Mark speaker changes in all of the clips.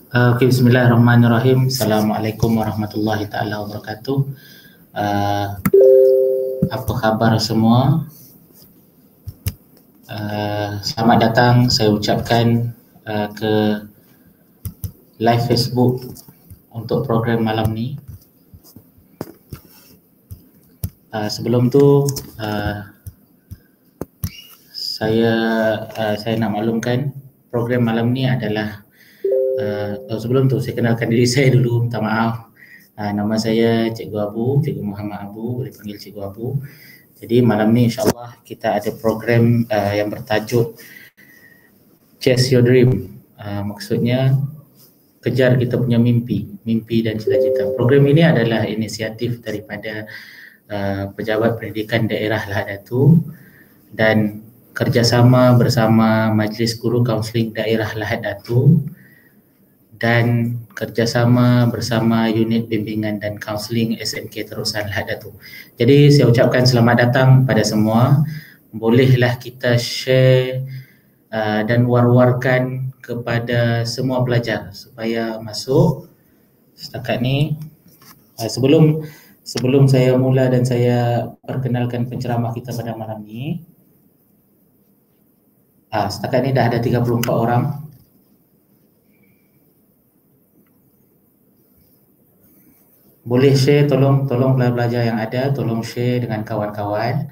Speaker 1: Okey, bismillahirrahmanirrahim. Assalamualaikum warahmatullahi taala wabarakatuh. Uh, apa khabar semua? Selamat datang saya ucapkan ke live Facebook untuk program malam ni. Sebelum tu saya nak maklumkan program malam ni adalah sebelum tu saya kenalkan diri saya dulu, minta maaf. Nama saya Cikgu Abu, Cikgu Muhammad Abu, boleh panggil Cikgu Abu. Jadi malam ni insyaAllah kita ada program yang bertajuk Chase Your Dream. Maksudnya kejar kita punya mimpi dan cita-cita. Program ini adalah inisiatif daripada Pejabat Pendidikan Daerah Lahad Datu dan kerjasama bersama Majlis Guru Kaunseling Daerah Lahad Datu dan kerjasama bersama Unit Bimbingan dan Kaunseling SMK Terusan Lahad Datu. Jadi saya ucapkan selamat datang pada semua. Bolehlah kita share dan war-warkan kepada semua pelajar supaya masuk. Setakat ni sebelum saya mula dan saya perkenalkan penceramah kita pada malam ni, setakat ni dah ada 34 orang. Boleh share, tolong pelajar yang ada, tolong share dengan kawan-kawan.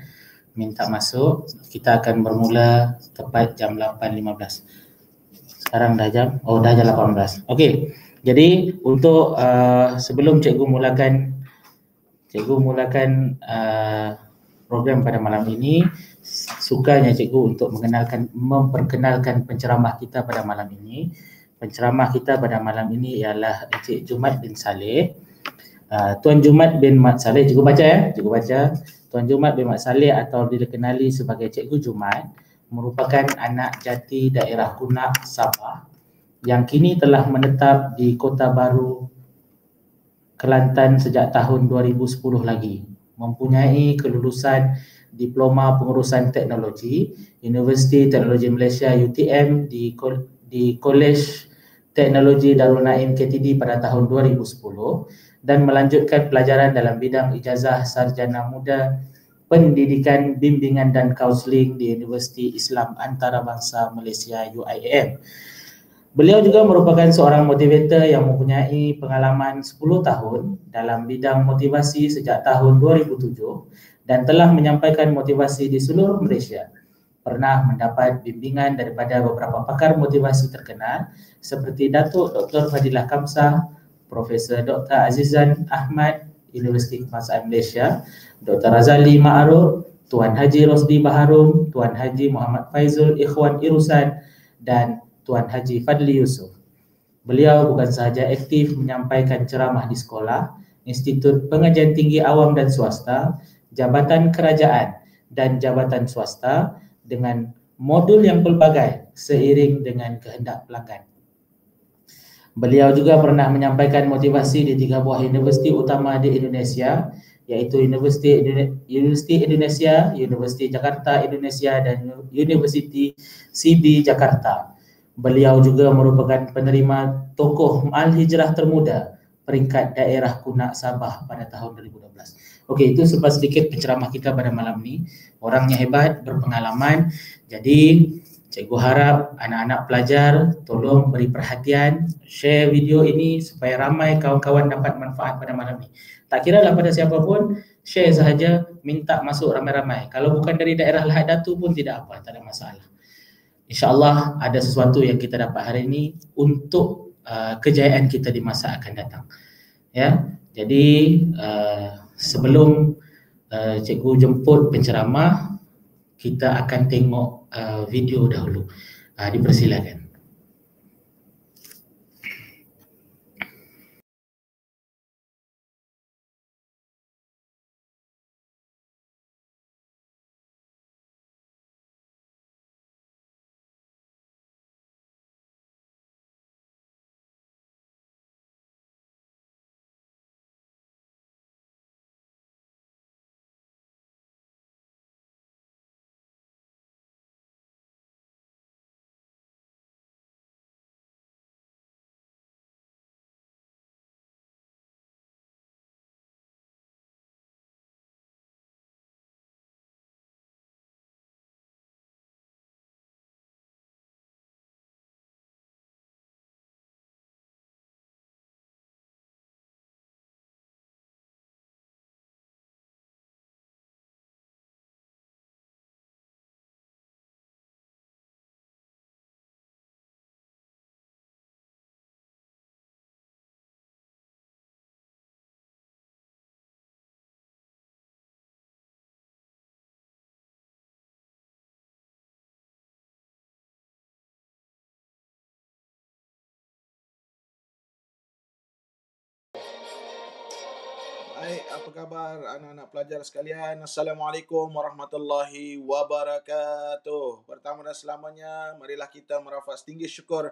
Speaker 1: Minta masuk. Kita akan bermula tepat jam 8.15. Sekarang dah jam 18. Okey. Jadi untuk sebelum cikgu mulakan program pada malam ini, sukanya cikgu untuk memperkenalkan penceramah kita pada malam ini. Penceramah kita pada malam ini ialah Encik Jumat bin Saleh. Tuan Jumat bin Mat Saleh, cikgu baca ya, cikgu baca. Tuan Jumat bin Mat Saleh atau dikenali sebagai Cikgu Jumat merupakan anak jati daerah Kunak, Sabah yang kini telah menetap di Kota Baru, Kelantan sejak tahun 2010 lagi. Mempunyai kelulusan Diploma Pengurusan Teknologi Universiti Teknologi Malaysia UTM di Kolej Teknologi Darul Naim KTD pada tahun 2010 dan melanjutkan pelajaran dalam bidang ijazah sarjana muda pendidikan bimbingan dan kaunseling di Universiti Islam Antarabangsa Malaysia UIAM. Beliau juga merupakan seorang motivator yang mempunyai pengalaman 10 tahun dalam bidang motivasi sejak tahun 2007 dan telah menyampaikan motivasi di seluruh Malaysia. Pernah mendapat bimbingan daripada beberapa pakar motivasi terkenal seperti Datuk Dr. Fadilah Kamsah, Profesor Dr. Azizan Ahmad, Universiti Kebangsaan Malaysia, Dr. Razali Ma'aruf, Tuan Haji Rosdi Baharum, Tuan Haji Muhammad Faizul Ikhwan Irusan dan Tuan Haji Fadli Yusof. Beliau bukan sahaja aktif menyampaikan ceramah di sekolah, Institut Pengajian Tinggi Awam dan Swasta, Jabatan Kerajaan dan Jabatan Swasta dengan modul yang pelbagai seiring dengan kehendak pelanggan. Beliau juga pernah menyampaikan motivasi di 3 buah universiti utama di Indonesia, iaitu Universiti Indonesia, Universiti Jakarta Indonesia dan Universiti CB Jakarta. Beliau juga merupakan penerima tokoh Ma'al Hijrah termuda peringkat daerah Kunak Sabah pada tahun 2012. Okey, itu sedikit penceramah kita pada malam ni. Orangnya hebat, berpengalaman. Jadi cikgu harap anak-anak pelajar tolong beri perhatian, share video ini supaya ramai kawan-kawan dapat manfaat pada malam ni. Tak kira lah pada siapa pun, share sahaja, minta masuk ramai-ramai. Kalau bukan dari daerah Lahad Datu pun tidak apa, tak ada masalah. InsyaAllah ada sesuatu yang kita dapat hari ini untuk kejayaan kita di masa akan datang. Ya, jadi sebelum cikgu jemput penceramah, kita akan tengok video dahulu. Dipersilakan.
Speaker 2: Baik, apa khabar anak-anak pelajar sekalian? Assalamualaikum warahmatullahi wabarakatuh. Pertama dan selamanya, marilah kita merafas tinggi syukur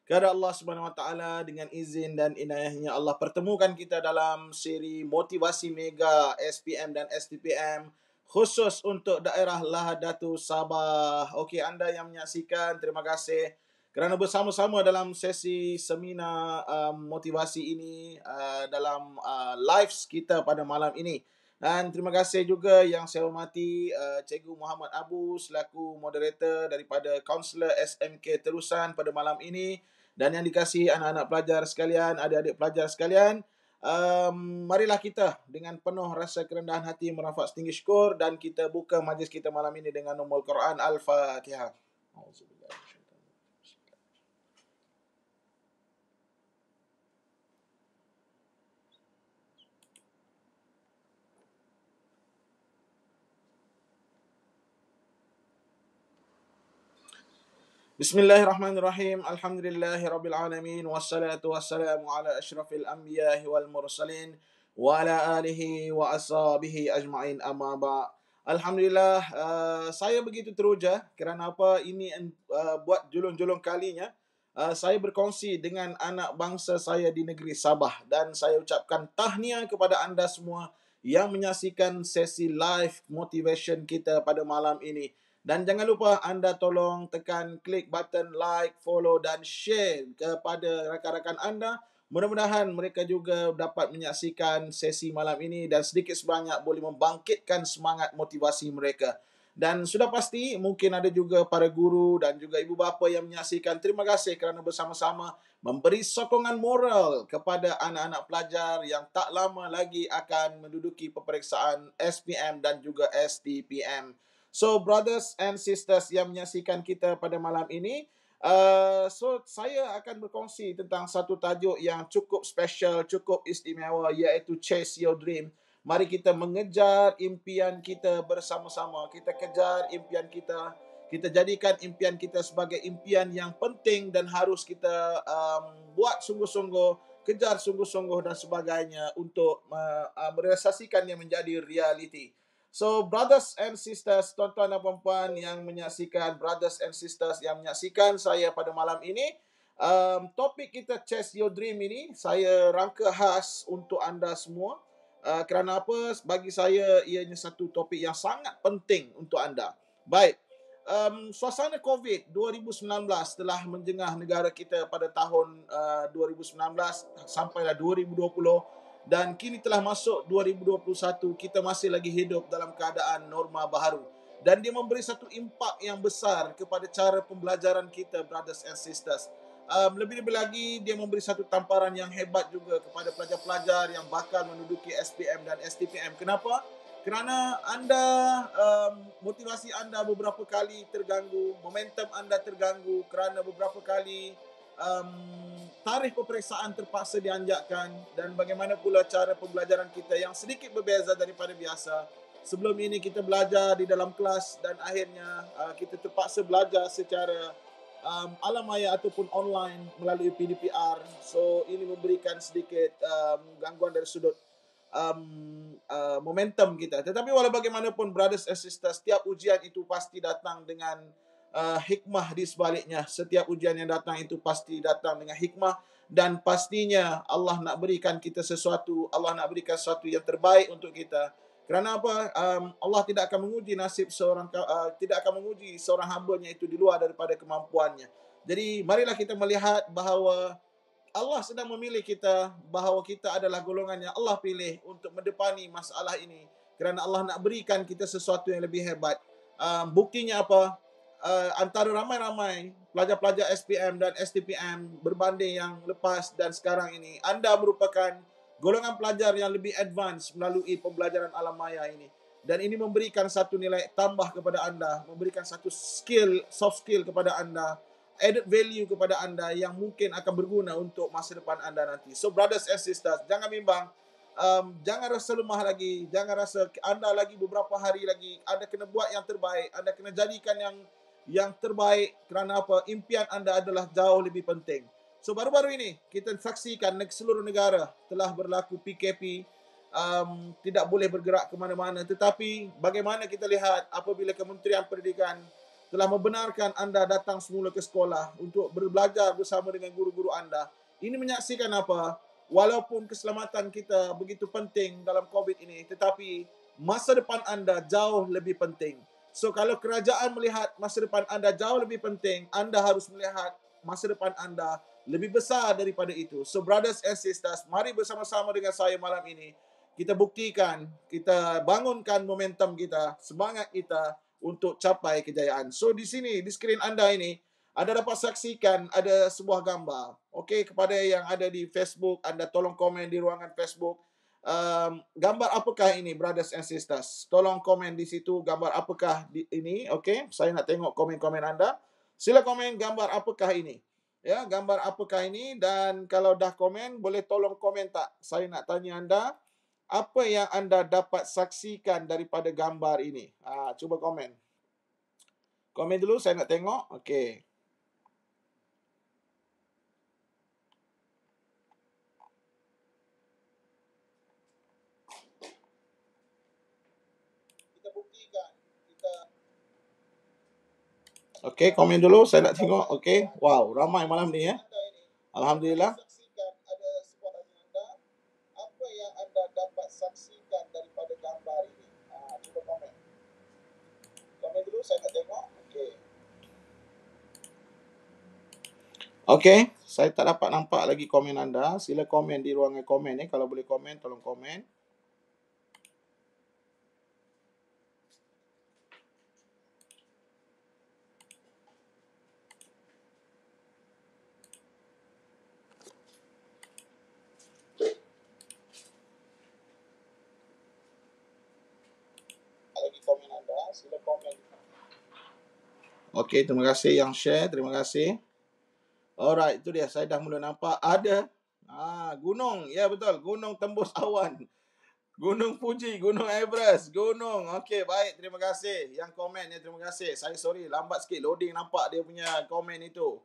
Speaker 2: kepada Allah Subhanahu Wa Taala dengan izin dan inayahnya Allah pertemukan kita dalam siri motivasi mega SPM dan STPM khusus untuk daerah Lahadatu Sabah. Okey, anda yang menyaksikan, terima kasih kerana bersama-sama dalam sesi seminar motivasi ini dalam live kita pada malam ini. Dan terima kasih juga yang saya hormati Cikgu Muhammad Abu selaku moderator daripada kaunselor SMK Terusan pada malam ini. Dan yang dikasihi anak-anak pelajar sekalian, adik-adik pelajar sekalian, marilah kita dengan penuh rasa kerendahan hati merafak tinggi syukur dan kita buka majlis kita malam ini dengan ummul Quran Al-Fatihah. Bismillahirrahmanirrahim. Alhamdulillahirrabbilalamin. Wassalatu wassalamu ala ashrafil anbiya wal mursalin wa ala alihi wa ashabihi ajma'in amma ba'. Alhamdulillah, saya begitu teruja kerana apa ini buat julung-julung kalinya saya berkongsi dengan anak bangsa saya di negeri Sabah dan saya ucapkan tahniah kepada anda semua yang menyaksikan sesi live motivation kita pada malam ini. Dan jangan lupa anda tolong tekan klik button like, follow dan share kepada rakan-rakan anda. Mudah-mudahan mereka juga dapat menyaksikan sesi malam ini dan sedikit sebanyak boleh membangkitkan semangat motivasi mereka. Dan sudah pasti mungkin ada juga para guru dan juga ibu bapa yang menyaksikan. Terima kasih kerana bersama-sama memberi sokongan moral kepada anak-anak pelajar yang tak lama lagi akan menduduki peperiksaan SPM dan juga STPM. So, brothers and sisters yang menyaksikan kita pada malam ini, so saya akan berkongsi tentang satu tajuk yang cukup special, cukup istimewa, iaitu Chase Your Dream. Mari kita mengejar impian kita bersama-sama. Kita kejar impian kita. Kita jadikan impian kita sebagai impian yang penting dan harus kita buat sungguh-sungguh, kejar sungguh-sungguh dan sebagainya untuk merealisasikannya menjadi realiti. So, brothers and sisters, tuan-tuan dan puan-puan yang menyaksikan, brothers and sisters yang menyaksikan saya pada malam ini, topik kita Chase Your Dream ini, saya rangka khas untuk anda semua. Kerana apa? Bagi saya, ianya satu topik yang sangat penting untuk anda. Baik, suasana COVID 2019 telah menjengah negara kita pada tahun 2019 sampailah 2020. Dan kini telah masuk 2021, kita masih lagi hidup dalam keadaan norma baharu. Dan dia memberi satu impak yang besar kepada cara pembelajaran kita, brothers and sisters. Lebih-lebih lagi, dia memberi satu tamparan yang hebat juga kepada pelajar-pelajar yang bakal menduduki SPM dan STPM. Kenapa? Kerana anda, motivasi anda beberapa kali terganggu, momentum anda terganggu kerana beberapa kali tarikh peperiksaan terpaksa dianjakkan dan bagaimana pula cara pembelajaran kita yang sedikit berbeza daripada biasa. Sebelum ini kita belajar di dalam kelas dan akhirnya kita terpaksa belajar secara alam maya ataupun online melalui PDPR. So ini memberikan sedikit gangguan dari sudut momentum kita. Tetapi walau bagaimanapun, brothers and sisters, setiap ujian itu pasti datang dengan hikmah di sebaliknya. Setiap ujian yang datang itu pasti datang dengan hikmah dan pastinya Allah nak berikan kita sesuatu, Allah nak berikan sesuatu yang terbaik untuk kita. Kerana apa? Allah tidak akan menguji nasib seorang, tidak akan menguji seorang hamba-Nya itu di luar daripada kemampuannya. Jadi marilah kita melihat bahawa Allah sedang memilih kita, bahawa kita adalah golongan yang Allah pilih untuk mendepani masalah ini. Kerana Allah nak berikan kita sesuatu yang lebih hebat. Buktinya apa? Antara ramai-ramai pelajar-pelajar SPM dan STPM berbanding yang lepas dan sekarang ini, anda merupakan golongan pelajar yang lebih advance melalui pembelajaran alam maya ini. Dan ini memberikan satu nilai tambah kepada anda, memberikan satu skill, soft skill kepada anda, added value kepada anda yang mungkin akan berguna untuk masa depan anda nanti. So brothers and sisters, jangan bimbang. Jangan rasa lemah lagi. Jangan rasa anda lagi beberapa hari lagi. Anda kena buat yang terbaik. Anda kena jadikan yang terbaik. Kerana apa? Impian anda adalah jauh lebih penting. So baru-baru ini kita saksikan seluruh negara telah berlaku PKP. tidak boleh bergerak ke mana-mana. Tetapi bagaimana kita lihat apabila Kementerian Pendidikan telah membenarkan anda datang semula ke sekolah untuk belajar bersama dengan guru-guru anda. Ini menyaksikan apa? Walaupun keselamatan kita begitu penting dalam COVID ini, tetapi masa depan anda jauh lebih penting. So kalau kerajaan melihat masa depan anda jauh lebih penting, anda harus melihat masa depan anda lebih besar daripada itu. So brothers and sisters, mari bersama-sama dengan saya malam ini kita buktikan, kita bangunkan momentum kita, semangat kita untuk capai kejayaan. So di sini, di skrin anda ini, anda dapat saksikan ada sebuah gambar. Okey, kepada yang ada di Facebook, anda tolong komen di ruangan Facebook. Gambar apakah ini, brothers and sisters? Tolong komen di situ, gambar apakah ini? Okey, saya nak tengok komen-komen anda. Sila komen gambar apakah ini. Ya, gambar apakah ini, dan kalau dah komen, boleh tolong komen tak? Saya nak tanya anda, apa yang anda dapat saksikan daripada gambar ini? Cuba komen. Komen dulu, saya nak tengok. Okey. Kita buktikan. Okey, komen dulu, saya nak tengok. Okey. Wow, ramai malam ni ya. Alhamdulillah. Apa yang anda dapat saksikan daripada gambar ini? Cuba komen. Komen dulu, saya nak tengok. Okey. Okey, saya tak dapat nampak lagi komen anda. Sila komen di ruangan komen ni. Kalau boleh komen, tolong komen. Lagi komen anda, sila komen. Okey, terima kasih yang share, terima kasih. Alright, itu dia. Saya dah mula nampak ada gunung. Ya, betul. Gunung tembus awan. Gunung Fuji, Gunung Everest, gunung. Okey, baik. Terima kasih. Yang komen ya, terima kasih. Saya sorry, lambat sikit loading nampak dia punya komen itu.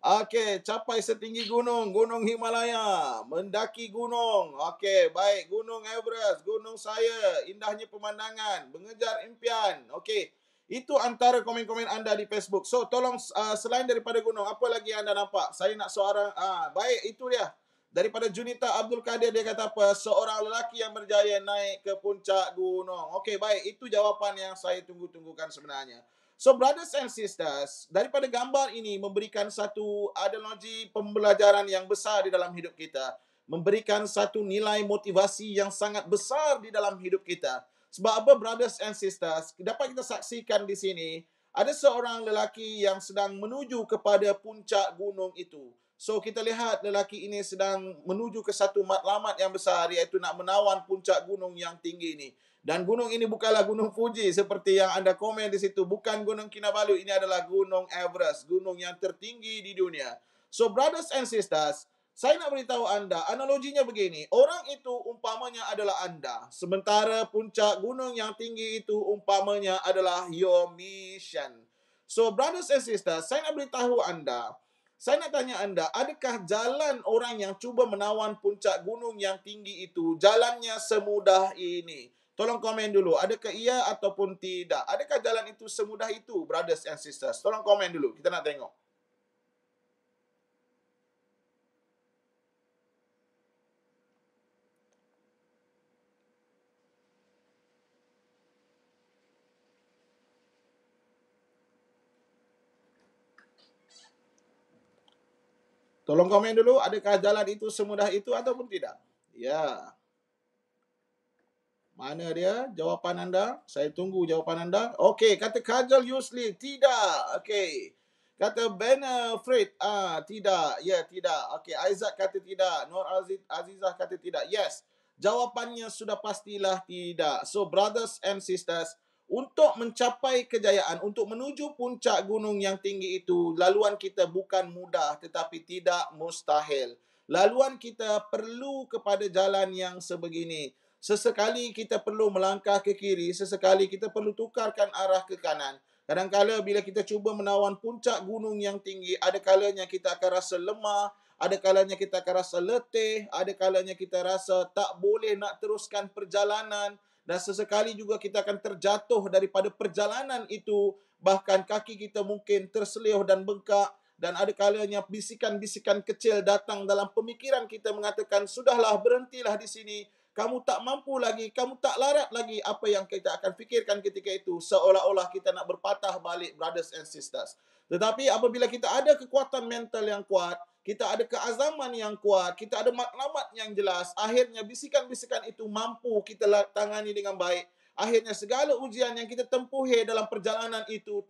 Speaker 2: Okey, capai setinggi gunung, Gunung Himalaya. Mendaki gunung. Okey, baik. Gunung Everest, gunung saya. Indahnya pemandangan. Mengejar impian. Okey. Itu antara komen-komen anda di Facebook. So, tolong selain daripada gunung, apa lagi anda nampak? Saya nak seorang, baik, itu dia. Daripada Junita Abdul Qadir, dia kata apa? Seorang lelaki yang berjaya naik ke puncak gunung. Okey, baik. Itu jawapan yang saya tunggu-tunggukan sebenarnya. So, brothers and sisters, daripada gambar ini memberikan satu analogi pembelajaran yang besar di dalam hidup kita. Memberikan satu nilai motivasi yang sangat besar di dalam hidup kita. Sebab apa, brothers and sisters, dapat kita saksikan di sini, ada seorang lelaki yang sedang menuju kepada puncak gunung itu. So, kita lihat lelaki ini sedang menuju ke satu matlamat yang besar, iaitu nak menawan puncak gunung yang tinggi ini. Dan gunung ini bukanlah gunung Fuji seperti yang anda komen di situ. Bukan gunung Kinabalu, ini adalah gunung Everest, gunung yang tertinggi di dunia. So, brothers and sisters, saya nak beritahu anda, analoginya begini. Orang itu umpamanya adalah anda. Sementara puncak gunung yang tinggi itu umpamanya adalah your mission. So, brothers and sisters, saya nak beritahu anda, saya nak tanya anda, adakah jalan orang yang cuba menawan puncak gunung yang tinggi itu, jalannya semudah ini? Tolong komen dulu, adakah iya ataupun tidak? Adakah jalan itu semudah itu, brothers and sisters? Tolong komen dulu, kita nak tengok. Tolong komen dulu, adakah jalan itu semudah itu ataupun tidak? Ya. Mana dia jawapan anda? Saya tunggu jawapan anda. Okey, kata Kajal Yusli, tidak. Okey. Kata Benefrit, tidak. Ya, tidak. Okey, Aizat kata tidak. Nur Azizah kata tidak. Yes. Jawapannya sudah pastilah tidak. So, brothers and sisters, untuk mencapai kejayaan, untuk menuju puncak gunung yang tinggi itu, laluan kita bukan mudah tetapi tidak mustahil. Laluan kita perlu kepada jalan yang sebegini. Sesekali kita perlu melangkah ke kiri, sesekali kita perlu tukarkan arah ke kanan. Kadang-kadang bila kita cuba menawan puncak gunung yang tinggi, ada kalanya kita akan rasa lemah, ada kalanya kita akan rasa letih, ada kalanya kita rasa tak boleh nak teruskan perjalanan, dan sesekali juga kita akan terjatuh daripada perjalanan itu, bahkan kaki kita mungkin terselioh dan bengkak, dan ada kalanya bisikan-bisikan kecil datang dalam pemikiran kita mengatakan, sudahlah, berhentilah di sini, kamu tak mampu lagi, kamu tak larat lagi. Apa yang kita akan fikirkan ketika itu, seolah-olah kita nak berpatah balik, brothers and sisters. Tetapi apabila kita ada kekuatan mental yang kuat, kita ada keazaman yang kuat, kita ada matlamat yang jelas, akhirnya bisikan-bisikan itu mampu kita tangani dengan baik. Akhirnya segala ujian yang kita tempuhi dalam perjalanan itu,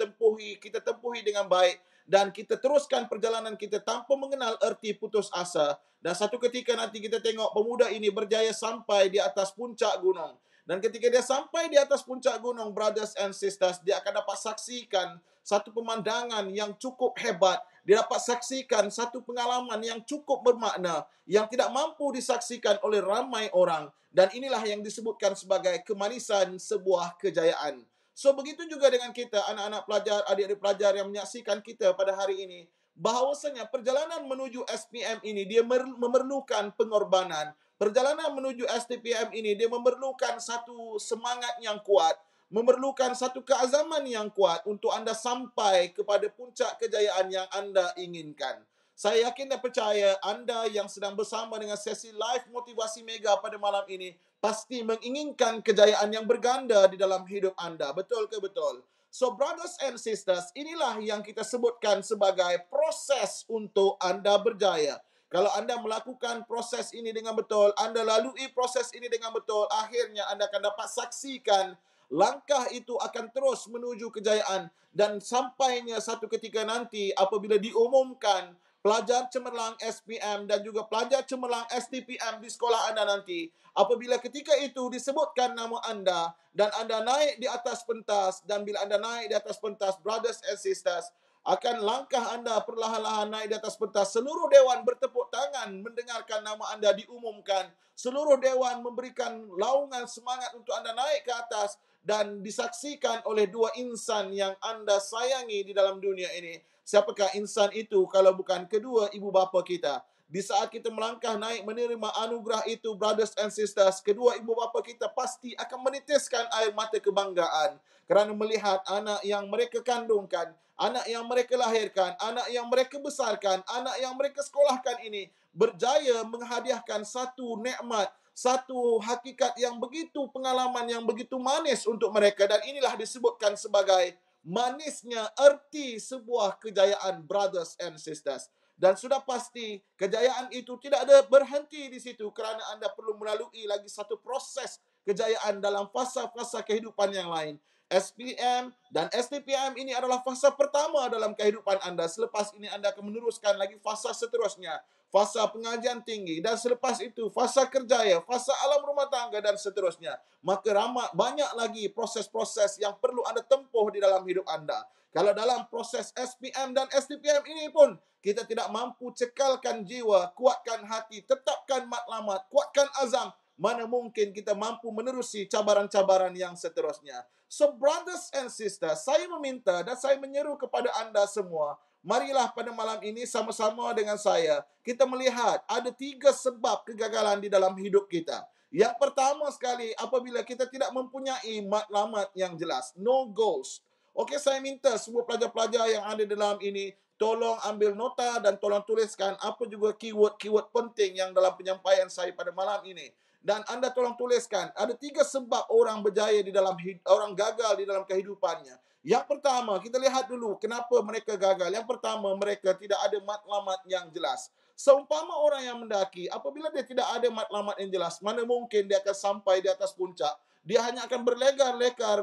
Speaker 2: kita tempuhi dengan baik, dan kita teruskan perjalanan kita tanpa mengenal erti putus asa. Dan satu ketika nanti kita tengok pemuda ini berjaya sampai di atas puncak gunung. Dan ketika dia sampai di atas puncak gunung, brothers and sisters, dia akan dapat saksikan satu pemandangan yang cukup hebat. Dia dapat saksikan satu pengalaman yang cukup bermakna, yang tidak mampu disaksikan oleh ramai orang. Dan inilah yang disebutkan sebagai kemanisan sebuah kejayaan. So, begitu juga dengan kita, anak-anak pelajar, adik-adik pelajar yang menyaksikan kita pada hari ini, bahawasanya perjalanan menuju SPM ini, dia memerlukan pengorbanan. Perjalanan menuju STPM ini, dia memerlukan satu semangat yang kuat, memerlukan satu keazaman yang kuat untuk anda sampai kepada puncak kejayaan yang anda inginkan. Saya yakin dan percaya anda yang sedang bersama dengan sesi live motivasi mega pada malam ini pasti menginginkan kejayaan yang berganda di dalam hidup anda. Betul ke betul? So, brothers and sisters, inilah yang kita sebutkan sebagai proses untuk anda berjaya. Kalau anda melakukan proses ini dengan betul, anda lalui proses ini dengan betul, akhirnya anda akan dapat saksikan langkah itu akan terus menuju kejayaan. Dan sampainya satu ketika nanti apabila diumumkan pelajar cemerlang SPM dan juga pelajar cemerlang STPM di sekolah anda nanti, apabila ketika itu disebutkan nama anda dan anda naik di atas pentas, dan bila anda naik di atas pentas, brothers and sisters, akan langkah anda perlahan-lahan naik di atas pentas, seluruh dewan bertepuk tangan mendengarkan nama anda diumumkan, seluruh dewan memberikan laungan semangat untuk anda naik ke atas, dan disaksikan oleh dua insan yang anda sayangi di dalam dunia ini. Siapakah insan itu kalau bukan kedua ibu bapa kita? Di saat kita melangkah naik menerima anugerah itu, brothers and sisters, kedua ibu bapa kita pasti akan menitiskan air mata kebanggaan kerana melihat anak yang mereka kandungkan, anak yang mereka lahirkan, anak yang mereka besarkan, anak yang mereka sekolahkan ini berjaya menghadiahkan satu nikmat, satu hakikat yang begitu, pengalaman yang begitu manis untuk mereka. Dan inilah disebutkan sebagai manisnya erti sebuah kejayaan, brothers and sisters. Dan sudah pasti kejayaan itu tidak ada berhenti di situ, kerana anda perlu melalui lagi satu proses kejayaan dalam fasa-fasa kehidupan yang lain. SPM dan STPM ini adalah fasa pertama dalam kehidupan anda. Selepas ini anda akan meneruskan lagi fasa seterusnya, fasa pengajian tinggi, dan selepas itu fasa kerjaya, fasa alam rumah tangga, dan seterusnya. Maka banyak lagi proses-proses yang perlu anda tempuh di dalam hidup anda. Kalau dalam proses SPM dan STPM ini pun kita tidak mampu cekalkan jiwa, kuatkan hati, tetapkan matlamat, kuatkan azam, mana mungkin kita mampu menerusi cabaran-cabaran yang seterusnya. So, brothers and sisters, saya meminta dan saya menyeru kepada anda semua, marilah pada malam ini sama-sama dengan saya, kita melihat ada 3 sebab kegagalan di dalam hidup kita. Yang pertama sekali, apabila kita tidak mempunyai matlamat yang jelas, no goals. Okey, saya minta semua pelajar-pelajar yang ada dalam ini, tolong ambil nota dan tolong tuliskan apa juga keyword-keyword penting yang dalam penyampaian saya pada malam ini. Dan anda tolong tuliskan, ada 3 sebab orang berjaya di dalam orang gagal di dalam kehidupannya. Yang pertama, kita lihat dulu kenapa mereka gagal. Yang pertama, mereka tidak ada matlamat yang jelas. Seumpama orang yang mendaki, apabila dia tidak ada matlamat yang jelas, mana mungkin dia akan sampai di atas puncak. Dia hanya akan berlegar-legar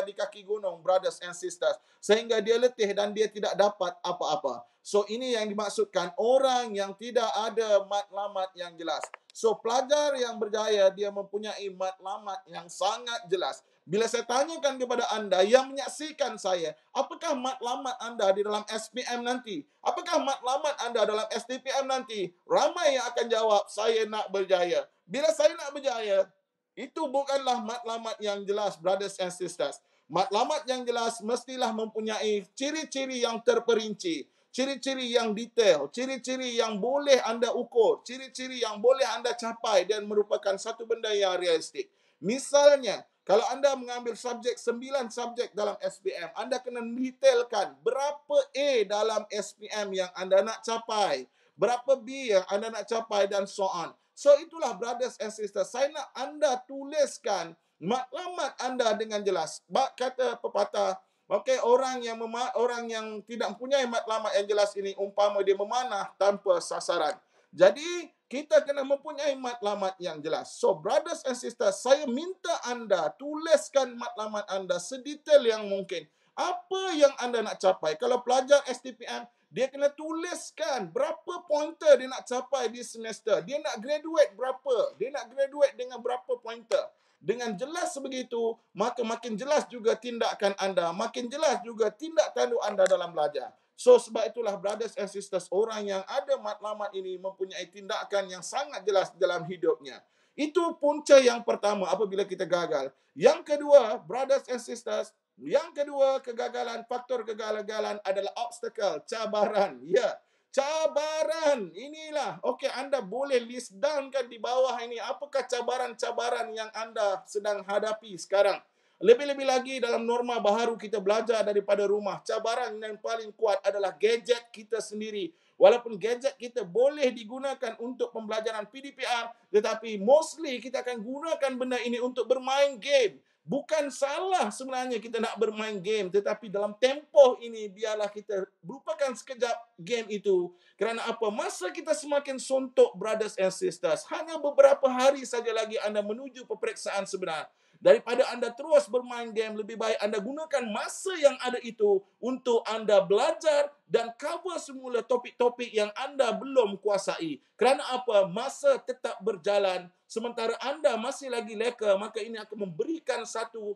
Speaker 2: di kaki gunung, brothers and sisters, sehingga dia letih dan dia tidak dapat apa-apa. So, ini yang dimaksudkan orang yang tidak ada matlamat yang jelas. So, pelajar yang berjaya, dia mempunyai matlamat yang sangat jelas. Bila saya tanyakan kepada anda yang menyaksikan saya, apakah matlamat anda di dalam SPM nanti? Apakah matlamat anda dalam STPM nanti? Ramai yang akan jawab, saya nak berjaya. Bila saya nak berjaya, itu bukanlah matlamat yang jelas, brothers and sisters. Matlamat yang jelas mestilah mempunyai ciri-ciri yang terperinci. ciri-ciri yang detail, ciri-ciri yang boleh anda ukur, ciri-ciri yang boleh anda capai dan merupakan satu benda yang realistik. Misalnya, kalau anda mengambil subjek 9 subjek dalam SPM, anda kena detailkan berapa A dalam SPM yang anda nak capai, berapa B yang anda nak capai dan so on. So itulah brothers and sisters, saya nak anda tuliskan maklumat anda dengan jelas. Kata pepatah, okey, orang yang tidak mempunyai matlamat yang jelas ini umpama dia memanah tanpa sasaran. Jadi kita kena mempunyai matlamat yang jelas. So brothers and sisters, saya minta anda tuliskan matlamat anda sedetail yang mungkin. Apa yang anda nak capai? Kalau pelajar STPM, dia kena tuliskan berapa pointer dia nak capai di semester. Dia nak graduate berapa? Dia nak graduate dengan berapa pointer? Dengan jelas sebegitu, maka makin jelas juga tindakan anda, makin jelas juga tindak tanduk anda dalam belajar. So sebab itulah brothers and sisters, orang yang ada matlamat ini mempunyai tindakan yang sangat jelas dalam hidupnya. Itu punca yang pertama apabila kita gagal. Yang kedua, brothers and sisters, yang kedua kegagalan, faktor kegagalan adalah obstacle, cabaran. Ya, cabaran inilah. Okey, anda boleh list down kan di bawah ini. Apakah cabaran-cabaran yang anda sedang hadapi sekarang? Lebih-lebih lagi dalam norma baharu kita belajar daripada rumah. Cabaran yang paling kuat adalah gadget kita sendiri. Walaupun gadget kita boleh digunakan untuk pembelajaran PDPR, tetapi mostly kita akan gunakan benda ini untuk bermain game. Bukan salah sebenarnya kita nak bermain game, tetapi dalam tempoh ini biarlah kita lupakan sekejap game itu. Kerana apa? Masa kita semakin suntuk, brothers and sisters. Hanya beberapa hari saja lagi anda menuju peperiksaan sebenar. Daripada anda terus bermain game, lebih baik anda gunakan masa yang ada itu untuk anda belajar dan cover semula topik-topik yang anda belum kuasai. Kerana apa? Masa tetap berjalan. Sementara anda masih lagi leka, maka ini akan memberikan satu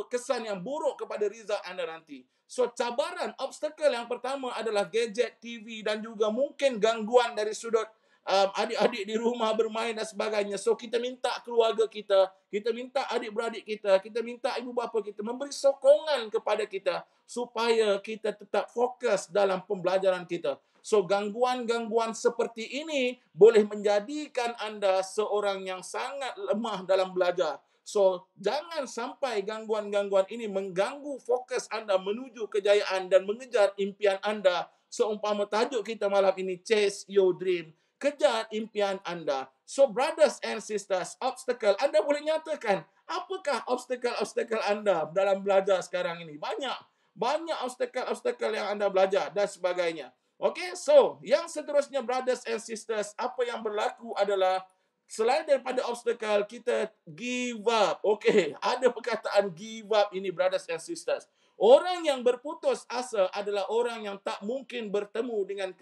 Speaker 2: kesan yang buruk kepada result anda nanti. So cabaran, obstacle yang pertama adalah gadget, TV dan juga mungkin gangguan dari sudut adik-adik di rumah bermain dan sebagainya. So kita minta keluarga kita minta adik-beradik kita minta ibu bapa kita memberi sokongan kepada kita supaya kita tetap fokus dalam pembelajaran kita. So gangguan-gangguan seperti ini boleh menjadikan anda seorang yang sangat lemah dalam belajar. So jangan sampai gangguan-gangguan ini mengganggu fokus anda menuju kejayaan dan mengejar impian anda. Seumpama tajuk kita malam ini, Chase Your Dream. Kejar impian anda. So brothers and sisters, obstacle, anda boleh nyatakan apakah obstacle anda dalam belajar sekarang ini? Banyak obstacle yang anda belajar dan sebagainya. Okay, so yang seterusnya brothers and sisters, apa yang berlaku adalah selain daripada obstacle, kita give up. Okay, ada perkataan give up ini brothers and sisters. Orang yang berputus asa adalah orang yang tak mungkin bertemu dengan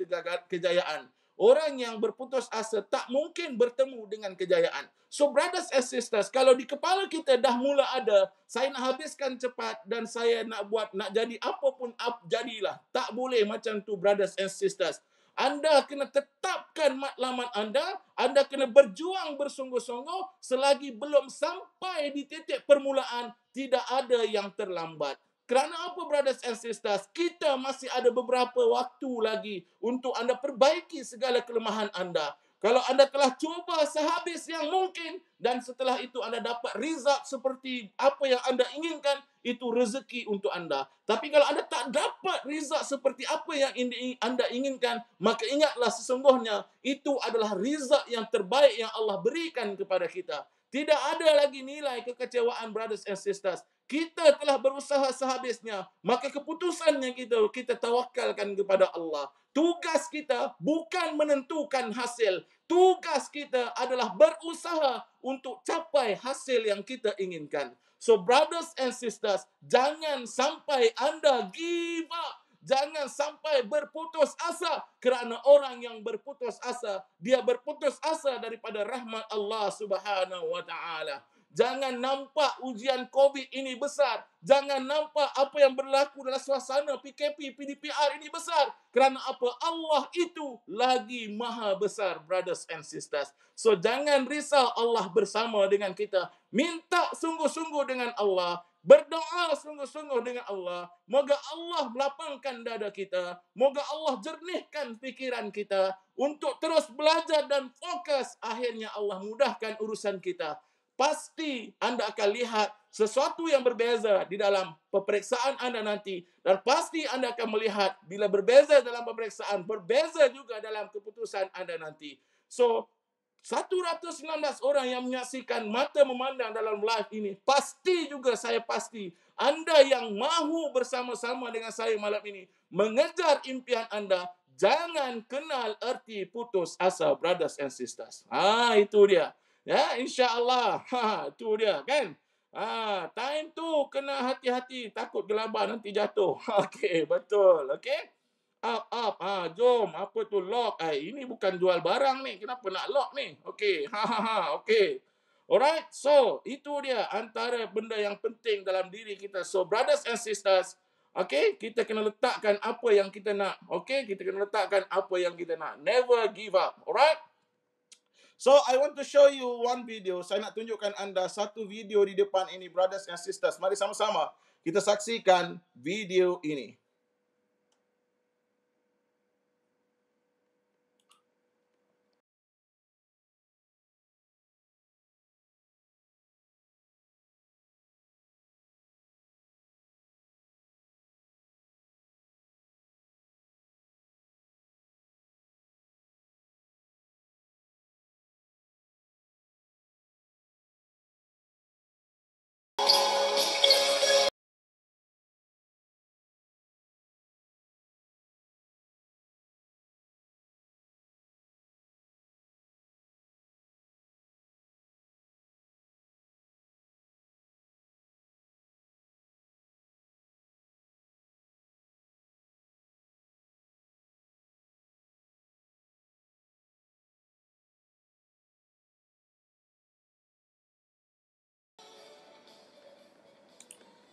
Speaker 2: kejayaan. Orang yang berputus asa tak mungkin bertemu dengan kejayaan. So brothers and sisters, kalau di kepala kita dah mula ada, saya nak habiskan cepat dan saya nak jadi apapun jadilah. Tak boleh macam tu brothers and sisters. Anda kena tetapkan matlamat anda kena berjuang bersungguh-sungguh selagi belum sampai di titik permulaan, tidak ada yang terlambat. Kerana apa brothers and sisters? Kita masih ada beberapa waktu lagi untuk anda perbaiki segala kelemahan anda. Kalau anda telah cuba sehabis yang mungkin dan setelah itu anda dapat result seperti apa yang anda inginkan, itu rezeki untuk anda. Tapi kalau anda tak dapat result seperti apa yang anda inginkan, maka ingatlah sesungguhnya itu adalah result yang terbaik yang Allah berikan kepada kita. Tidak ada lagi nilai kekecewaan brothers and sisters. Kita telah berusaha sehabisnya, maka keputusannya kita tawakalkan kepada Allah. Tugas kita bukan menentukan hasil. Tugas kita adalah berusaha untuk capai hasil yang kita inginkan. So brothers and sisters, jangan sampai anda give up. Jangan sampai berputus asa, kerana orang yang berputus asa, dia berputus asa daripada rahmat Allah Subhanahu wa taala. Jangan nampak ujian COVID ini besar. Jangan nampak apa yang berlaku dalam suasana PKP, PDPR ini besar. Kerana apa? Allah itu lagi maha besar, brothers and sisters. So jangan risau, Allah bersama dengan kita. Minta sungguh-sungguh dengan Allah. Berdoa sungguh-sungguh dengan Allah. Moga Allah melapangkan dada kita. Moga Allah jernihkan pikiran kita untuk terus belajar dan fokus. Akhirnya Allah mudahkan urusan kita. Pasti Anda akan lihat sesuatu yang berbeza di dalam peperiksaan Anda nanti. Dan pasti Anda akan melihat bila berbeza dalam peperiksaan, berbeza juga dalam keputusan Anda nanti. So, 119 orang yang menyaksikan mata memandang dalam live ini. Pasti juga, saya pasti, Anda yang mahu bersama-sama dengan saya malam ini mengejar impian Anda, jangan kenal erti putus asa, brothers and sisters. Itu dia. Ya, insya-Allah. Itu dia kan. Time tu kena hati-hati, takut gelabah nanti jatuh. Okey, betul. Okey. Up. Jom. Apa tu lock? Ini bukan jual barang ni. Kenapa nak lock ni? Okey. Okey. Alright. So, itu dia antara benda yang penting dalam diri kita. So, brothers and sisters, okey, kita kena letakkan apa yang kita nak. Okey, kita kena letakkan apa yang kita nak. Never give up. Alright? So, I want to show you one video. Saya nak tunjukkan anda satu video di depan ini, brothers and sisters. Mari sama-sama kita saksikan video ini.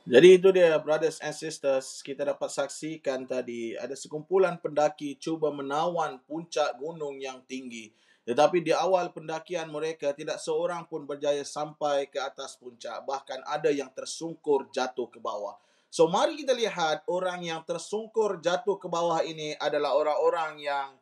Speaker 2: Jadi itu dia, brothers and sisters, kita dapat saksikan tadi ada sekumpulan pendaki cuba menawan puncak gunung yang tinggi. Tetapi di awal pendakian mereka tidak seorang pun berjaya sampai ke atas puncak. Bahkan ada yang tersungkur jatuh ke bawah. So mari kita lihat orang yang tersungkur jatuh ke bawah ini adalah orang-orang yang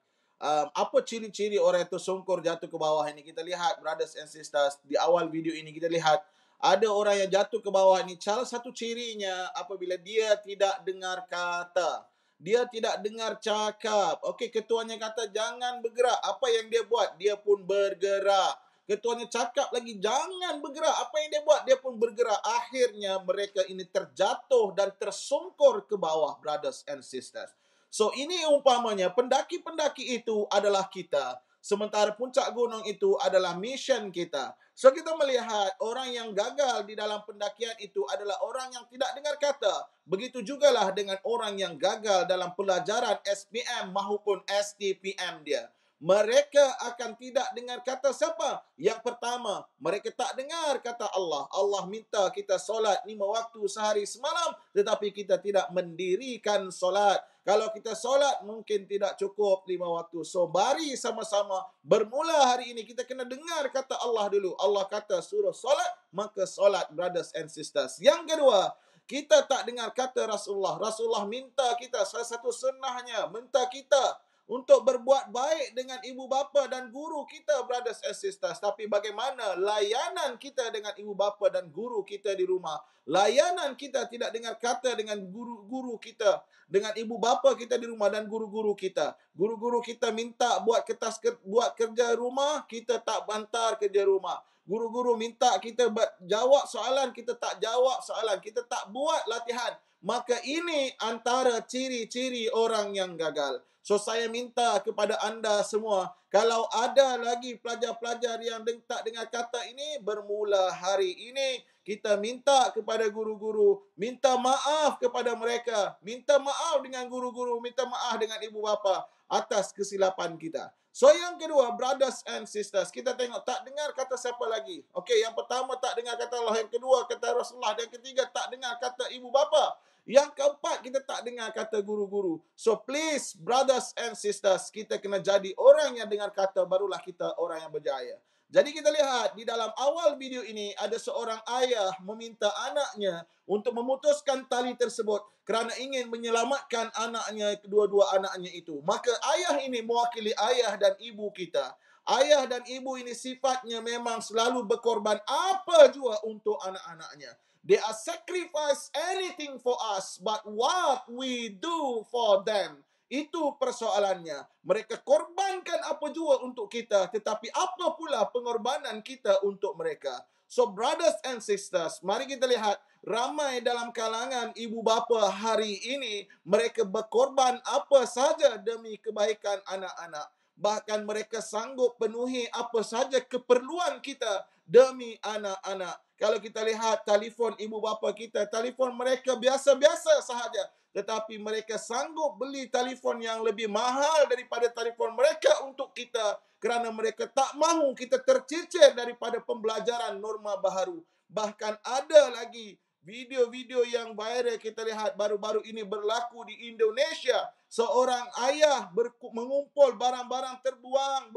Speaker 2: apa ciri-ciri orang yang tersungkur jatuh ke bawah ini. Kita lihat, brothers and sisters, di awal video ini kita lihat ada orang yang jatuh ke bawah ini. Salah satu cirinya apabila dia tidak dengar kata. Dia tidak dengar cakap. Okey, ketuanya kata jangan bergerak. Apa yang dia buat? Dia pun bergerak. Ketuanya cakap lagi jangan bergerak. Apa yang dia buat? Dia pun bergerak. Akhirnya mereka ini terjatuh dan tersungkur ke bawah, brothers and sisters. So ini umpamanya pendaki-pendaki itu adalah kita. Sementara puncak gunung itu adalah mission kita. So kita melihat orang yang gagal di dalam pendakian itu adalah orang yang tidak dengar kata. Begitu jugalah dengan orang yang gagal dalam pelajaran SPM maupun STPM dia. Mereka akan tidak dengar kata siapa? Yang pertama, mereka tak dengar kata Allah. Allah minta kita solat 5 waktu sehari semalam, tetapi kita tidak mendirikan solat. Kalau kita solat mungkin tidak cukup 5 waktu. So mari sama-sama bermula hari ini kita kena dengar kata Allah dulu. Allah kata suruh solat, maka solat, brothers and sisters. Yang kedua, kita tak dengar kata Rasulullah. Rasulullah minta kita, salah satu sunnahnya, minta kita untuk berbuat baik dengan ibu bapa dan guru kita, brothers and sisters. Tapi bagaimana layanan kita dengan ibu bapa dan guru kita di rumah? Layanan kita tidak dengar kata dengan guru-guru kita, dengan ibu bapa kita di rumah dan guru-guru kita. Guru-guru kita minta buat kerja rumah, kita tak bantar kerja rumah. Guru-guru minta kita jawab soalan, kita tak jawab soalan. Kita tak buat latihan. Maka ini antara ciri-ciri orang yang gagal. So saya minta kepada anda semua, kalau ada lagi pelajar-pelajar yang tak dengar kata ini, bermula hari ini kita minta kepada guru-guru, minta maaf kepada mereka, minta maaf dengan guru-guru, minta maaf dengan ibu bapa atas kesilapan kita. So yang kedua, brothers and sisters, kita tengok tak dengar kata siapa lagi. Okey, yang pertama tak dengar kata Allah, yang kedua kata Rasulullah, dan yang ketiga tak dengar kata ibu bapa. Yang keempat, kita tak dengar kata guru-guru. So please, brothers and sisters, kita kena jadi orang yang dengar kata, barulah kita orang yang berjaya. Jadi kita lihat di dalam awal video ini ada seorang ayah meminta anaknya untuk memutuskan tali tersebut kerana ingin menyelamatkan anaknya, kedua-dua anaknya itu. Maka ayah ini mewakili ayah dan ibu kita. Ayah dan ibu ini sifatnya memang selalu berkorban apa jua untuk anak-anaknya. They are sacrifice anything for us, but what we do for them. Itu persoalannya. Mereka korbankan apa jua untuk kita, tetapi apa pula pengorbanan kita untuk mereka. So brothers and sisters, mari kita lihat ramai dalam kalangan ibu bapa hari ini, mereka berkorban apa saja demi kebaikan anak-anak. Bahkan mereka sanggup penuhi apa saja keperluan kita demi anak-anak. Kalau kita lihat telefon ibu bapa kita, telefon mereka biasa-biasa sahaja. Tetapi mereka sanggup beli telefon yang lebih mahal daripada telefon mereka untuk kita. Kerana mereka tak mahu kita tercicir daripada pembelajaran norma baharu. Bahkan ada lagi video-video yang viral kita lihat baru-baru ini berlaku di Indonesia. Seorang ayah mengumpul barang-barang terbuang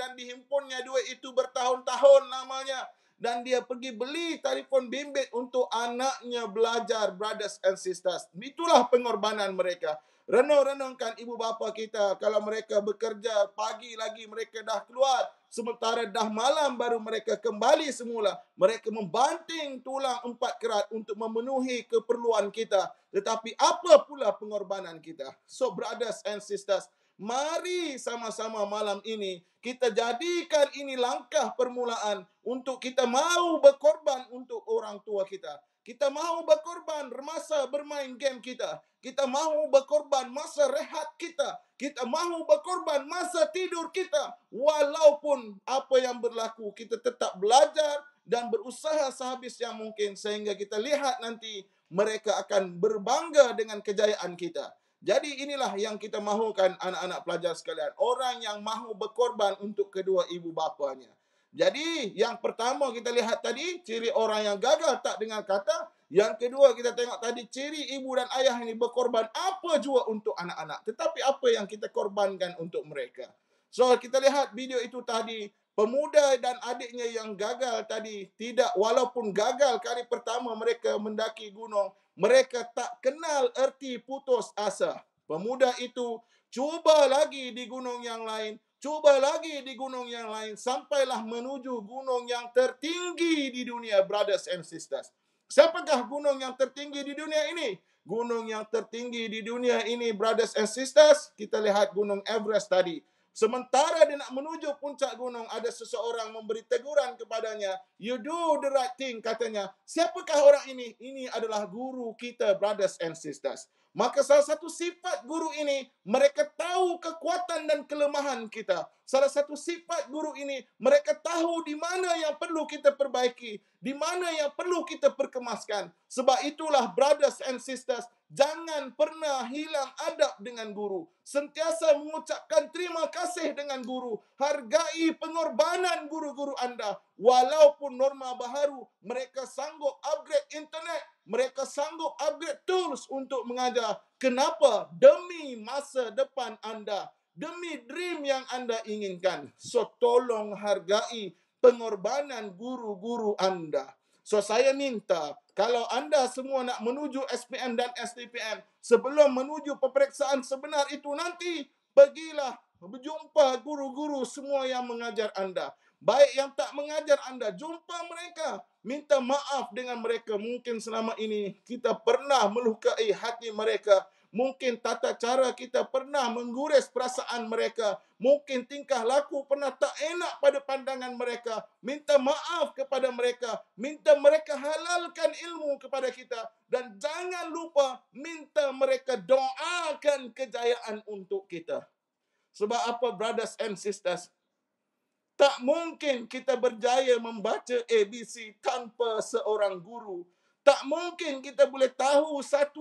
Speaker 2: dan dihimpunnya duit itu bertahun-tahun lamanya. Dan dia pergi beli telefon bimbit untuk anaknya belajar, brothers and sisters. Itulah pengorbanan mereka. Renung-renungkan ibu bapa kita. Kalau mereka bekerja, pagi lagi mereka dah keluar. Sementara dah malam baru mereka kembali semula. Mereka membanting tulang 4 kerat untuk memenuhi keperluan kita. Tetapi apa pula pengorbanan kita? So brothers and sisters, mari sama-sama malam ini kita jadikan ini langkah permulaan untuk kita mahu berkorban untuk orang tua kita. Kita mahu berkorban masa bermain game kita. Kita mahu berkorban masa rehat kita. Kita mahu berkorban masa tidur kita. Walaupun apa yang berlaku, kita tetap belajar dan berusaha sehabis yang mungkin sehingga kita lihat nanti mereka akan berbangga dengan kejayaan kita. Jadi inilah yang kita mahukan anak-anak pelajar sekalian. Orang yang mahu berkorban untuk kedua ibu bapanya. Jadi yang pertama kita lihat tadi, ciri orang yang gagal tak dengar kata. Yang kedua kita tengok tadi, ciri ibu dan ayah ini berkorban apa jua untuk anak-anak. Tetapi apa yang kita korbankan untuk mereka. So kita lihat video itu tadi. Pemuda dan adiknya yang gagal tadi, tidak, walaupun gagal kali pertama mereka mendaki gunung, mereka tak kenal erti putus asa. Pemuda itu cuba lagi di gunung yang lain, cuba lagi di gunung yang lain, sampailah menuju gunung yang tertinggi di dunia, brothers and sisters. Siapakah gunung yang tertinggi di dunia ini? Gunung yang tertinggi di dunia ini, brothers and sisters, kita lihat gunung Everest tadi. Sementara dia nak menuju puncak gunung, ada seseorang memberi teguran kepadanya. You do the right thing, katanya. Siapakah orang ini? Ini adalah guru kita, brothers and sisters. Maka salah satu sifat guru ini, mereka tahu kekuatan dan kelemahan kita. Salah satu sifat guru ini, mereka tahu di mana yang perlu kita perbaiki, di mana yang perlu kita perkemaskan. Sebab itulah, brothers and sisters, jangan pernah hilang adab dengan guru. Sentiasa mengucapkan terima kasih dengan guru. Hargai pengorbanan guru-guru anda. Walaupun norma baharu, mereka sanggup upgrade internet. Mereka sanggup upgrade tools untuk mengajar. Kenapa? Demi masa depan anda. Demi dream yang anda inginkan. So, tolong hargai pengorbanan guru-guru anda. So, saya minta, kalau anda semua nak menuju SPM dan STPM, sebelum menuju peperiksaan sebenar itu nanti, pergilah berjumpa guru-guru semua yang mengajar anda. Baik yang tak mengajar anda, jumpa mereka. Minta maaf dengan mereka. Mungkin selama ini kita pernah melukai hati mereka. Mungkin tata cara kita pernah menggores perasaan mereka. Mungkin tingkah laku pernah tak enak pada pandangan mereka. Minta maaf kepada mereka. Minta mereka halalkan ilmu kepada kita. Dan jangan lupa minta mereka doakan kejayaan untuk kita. Sebab apa, brothers and sisters? Tak mungkin kita berjaya membaca ABC tanpa seorang guru. Tak mungkin kita boleh tahu 1+1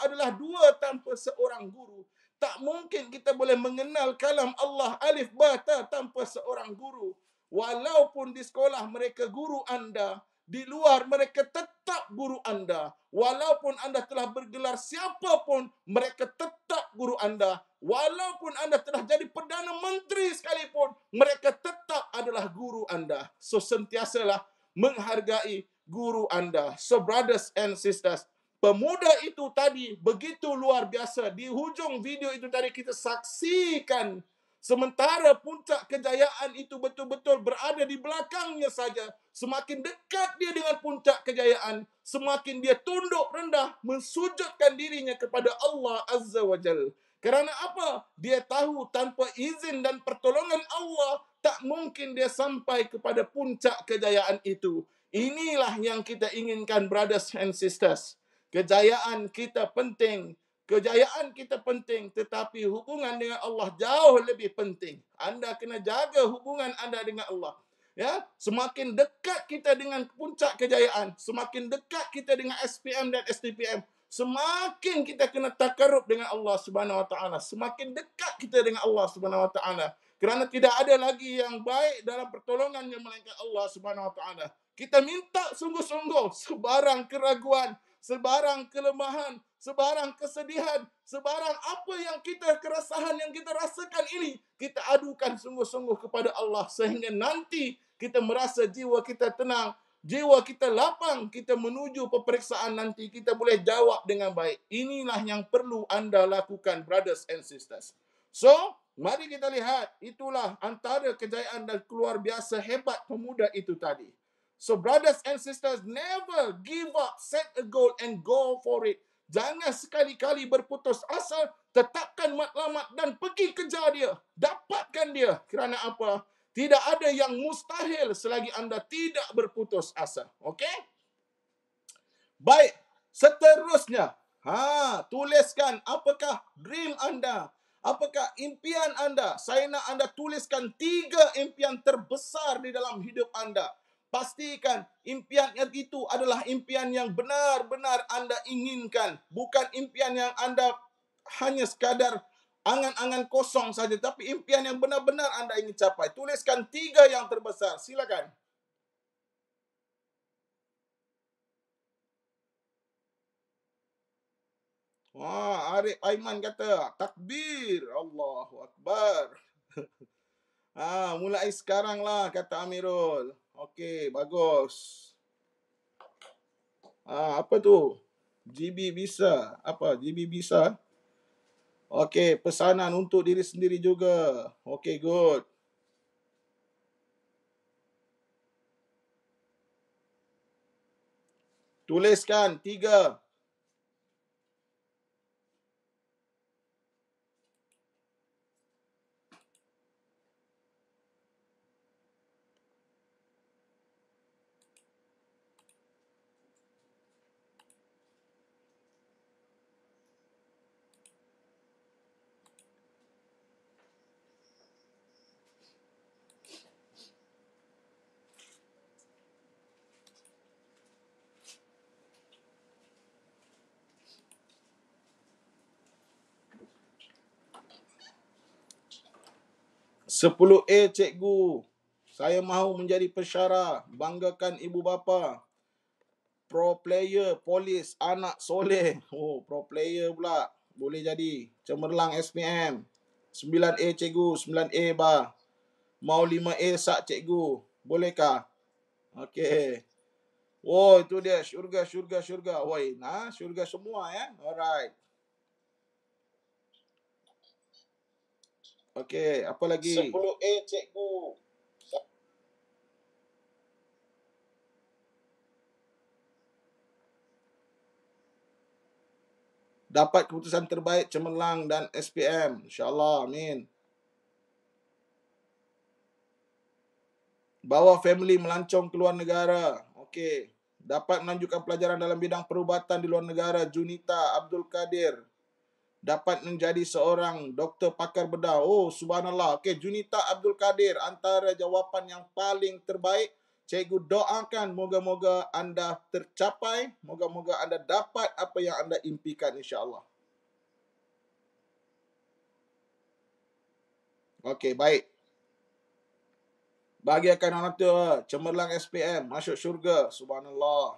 Speaker 2: adalah 2 tanpa seorang guru. Tak mungkin kita boleh mengenal kalam Allah alif ba ta tanpa seorang guru. Walaupun di sekolah mereka guru anda, di luar mereka tetap guru anda. Walaupun anda telah bergelar siapapun, mereka tetap guru anda. Walaupun anda telah jadi Perdana Menteri sekalipun, mereka tetap adalah guru anda. So sentiasalah menghargai guru anda. So brothers and sisters, pemuda itu tadi begitu luar biasa. Di hujung video itu tadi kita saksikan sementara puncak kejayaan itu betul-betul berada di belakangnya saja. Semakin dekat dia dengan puncak kejayaan, semakin dia tunduk rendah, mensujudkan dirinya kepada Allah Azza wa Jal. Kerana apa? Dia tahu tanpa izin dan pertolongan Allah, tak mungkin dia sampai kepada puncak kejayaan itu. Inilah yang kita inginkan, brothers and sisters. Kejayaan kita penting. Kejayaan kita penting, tetapi hubungan dengan Allah jauh lebih penting. Anda kena jaga hubungan anda dengan Allah. Ya, semakin dekat kita dengan puncak kejayaan, semakin dekat kita dengan SPM dan STPM, semakin kita kena takarrub dengan Allah Subhanahu wa taala. Semakin dekat kita dengan Allah Subhanahu wa taala. Kerana tidak ada lagi yang baik dalam pertolongannya melainkan Allah Subhanahu wa taala. Kita minta sungguh-sungguh sebarang keraguan, sebarang kelemahan, sebarang kesedihan, sebarang apa yang kita keresahan yang kita rasakan ini, kita adukan sungguh-sungguh kepada Allah sehingga nanti kita merasa jiwa kita tenang, jiwa kita lapang, kita menuju peperiksaan nanti kita boleh jawab dengan baik. Inilah yang perlu anda lakukan, brothers and sisters. So, mari kita lihat, itulah antara kejayaan dan luar biasa hebat pemuda itu tadi. So brothers and sisters, never give up, set a goal and go for it. Jangan sekali-kali berputus asa, tetapkan matlamat dan pergi kejar dia. Dapatkan dia. Kerana apa? Tidak ada yang mustahil selagi anda tidak berputus asa. Okey? Baik, seterusnya. Tuliskan apakah dream anda? Apakah impian anda? Saya nak anda tuliskan 3 impian terbesar di dalam hidup anda. Pastikan impian itu adalah impian yang benar-benar anda inginkan. Bukan impian yang anda hanya sekadar angan-angan kosong saja. Tapi impian yang benar-benar anda ingin capai. Tuliskan 3 yang terbesar. Silakan. Arif Aiman kata, takbir. Allahu Akbar. Mulai sekarang lah, kata Amirul. Okey, bagus. Apa tu? GB bisa. Apa? GB bisa? Okey, pesanan untuk diri sendiri juga. Okey, good. Tuliskan 3. Sepuluh A cikgu. Saya mahu menjadi pensyarah, banggakan ibu bapa. Pro player, polis, anak soleh. Pro player pula. Boleh jadi. Cemerlang SPM. 9A cikgu, 9A bah. Mau 5A sak cikgu. Bolehkah? Okey. Itu dia. Syurga. Syurga semua ya. Alright. Okey, apa lagi?
Speaker 3: 10A cikgu.
Speaker 2: Dapat keputusan terbaik cemerlang dan SPM. InsyaAllah. Amin. Bawa family melancong ke luar negara. Okey. Dapat melanjutkan pelajaran dalam bidang perubatan di luar negara. Junita Abdul Kadir. Dapat menjadi seorang doktor pakar bedah. Subhanallah. Okey, Junita Abdul Kadir, antara jawapan yang paling terbaik. Cikgu doakan moga-moga anda tercapai. Moga-moga anda dapat apa yang anda impikan, insya-Allah. Okey, baik. Bahagiakan orang tua, cemerlang SPM, masuk syurga. Subhanallah.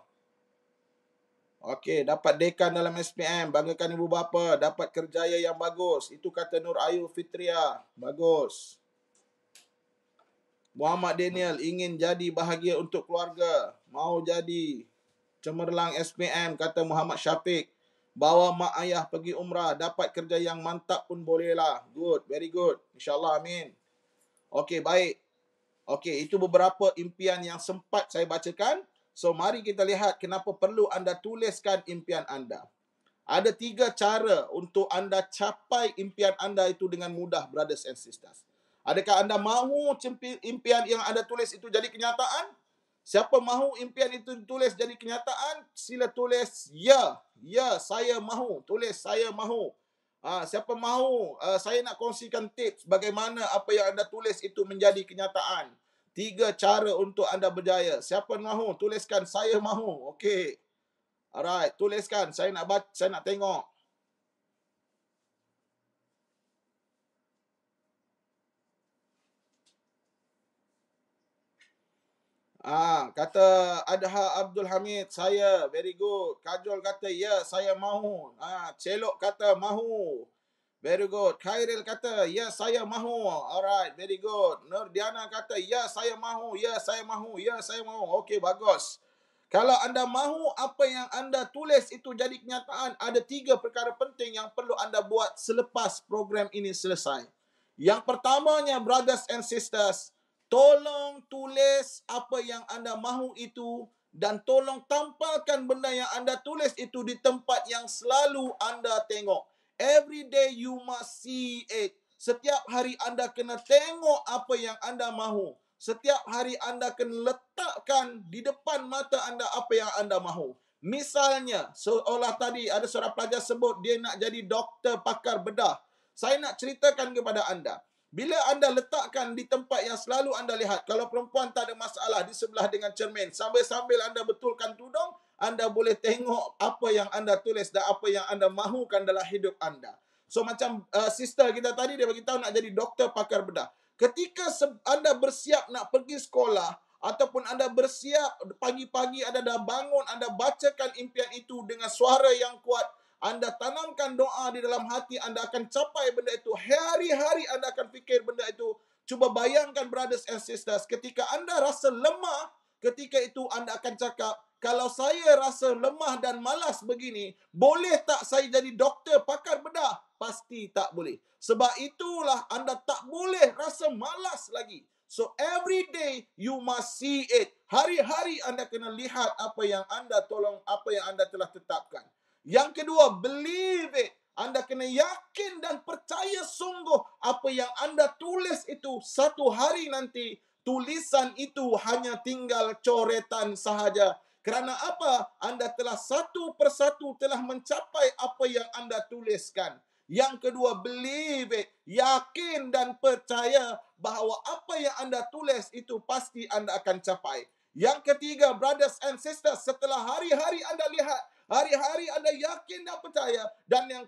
Speaker 2: Okey, dapat dekan dalam SPM, banggakan ibu bapa, dapat kerjaya yang bagus. Itu kata Nur Ayu Fitria. Bagus. Muhammad Daniel ingin jadi bahagia untuk keluarga. Mau jadi cemerlang SPM, kata Muhammad Syafiq. Bawa mak ayah pergi umrah, dapat kerja yang mantap pun bolehlah. Good, very good. InsyaAllah, amin. Okey, baik. Okey, itu beberapa impian yang sempat saya bacakan. So, mari kita lihat kenapa perlu anda tuliskan impian anda. Ada 3 cara untuk anda capai impian anda itu dengan mudah, brothers and sisters. Adakah anda mahu impian yang anda tulis itu jadi kenyataan? Siapa mahu impian itu ditulis jadi kenyataan? Sila tulis ya. Ya, saya mahu. Tulis saya mahu. Siapa mahu? Saya nak kongsikan tips bagaimana apa yang anda tulis itu menjadi kenyataan. 3 cara untuk anda berjaya. Siapa mahu? Tuliskan saya mahu. Okey. Alright, tuliskan. Saya nak baca, saya nak tengok. Kata Adha Abdul Hamid, saya. Very good. Kajol kata, ya, saya mahu. Celok kata, mahu. Very good. Khairil kata, ya, saya mahu. Alright, very good. Nurdiana kata, ya, saya mahu. Ya, saya mahu. Ya, saya mahu. Okey, bagus. Kalau anda mahu apa yang anda tulis itu jadi kenyataan, ada 3 perkara penting yang perlu anda buat selepas program ini selesai. Yang pertamanya, brothers and sisters, tolong tulis apa yang anda mahu itu dan tolong tampalkan benda yang anda tulis itu di tempat yang selalu anda tengok. Every day you must see it. Setiap hari anda kena tengok apa yang anda mahu. Setiap hari anda kena letakkan di depan mata anda apa yang anda mahu. Misalnya, seolah tadi ada seorang pelajar sebut dia nak jadi doktor pakar bedah. Saya nak ceritakan kepada anda. Bila anda letakkan di tempat yang selalu anda lihat, kalau perempuan tak ada masalah di sebelah dengan cermin, sambil-sambil anda betulkan tudung, anda boleh tengok apa yang anda tulis dan apa yang anda mahukan dalam hidup anda. So macam sister kita tadi, dia beritahu nak jadi doktor pakar bedah. Ketika anda bersiap nak pergi sekolah ataupun anda bersiap pagi-pagi anda dah bangun, anda bacakan impian itu dengan suara yang kuat, anda tanamkan doa di dalam hati, anda akan capai benda itu. Hari-hari anda akan fikir benda itu. Cuba bayangkan brothers and sisters, ketika anda rasa lemah, ketika itu anda akan cakap, kalau saya rasa lemah dan malas begini, boleh tak saya jadi doktor pakar bedah? Pasti tak boleh. Sebab itulah anda tak boleh rasa malas lagi. So every day you must see it. Hari-hari anda kena lihat apa yang anda telah tetapkan. Yang kedua, believe it. Anda kena yakin dan percaya sungguh apa yang anda tulis itu satu hari nanti tulisan itu hanya tinggal coretan sahaja. Kerana apa? Anda telah satu persatu telah mencapai apa yang anda tuliskan. Yang kedua, believe it. Yakin dan percaya bahawa apa yang anda tulis itu pasti anda akan capai. Yang ketiga, brothers and sisters, setelah hari-hari anda lihat, hari-hari anda yakin dan percaya, dan yang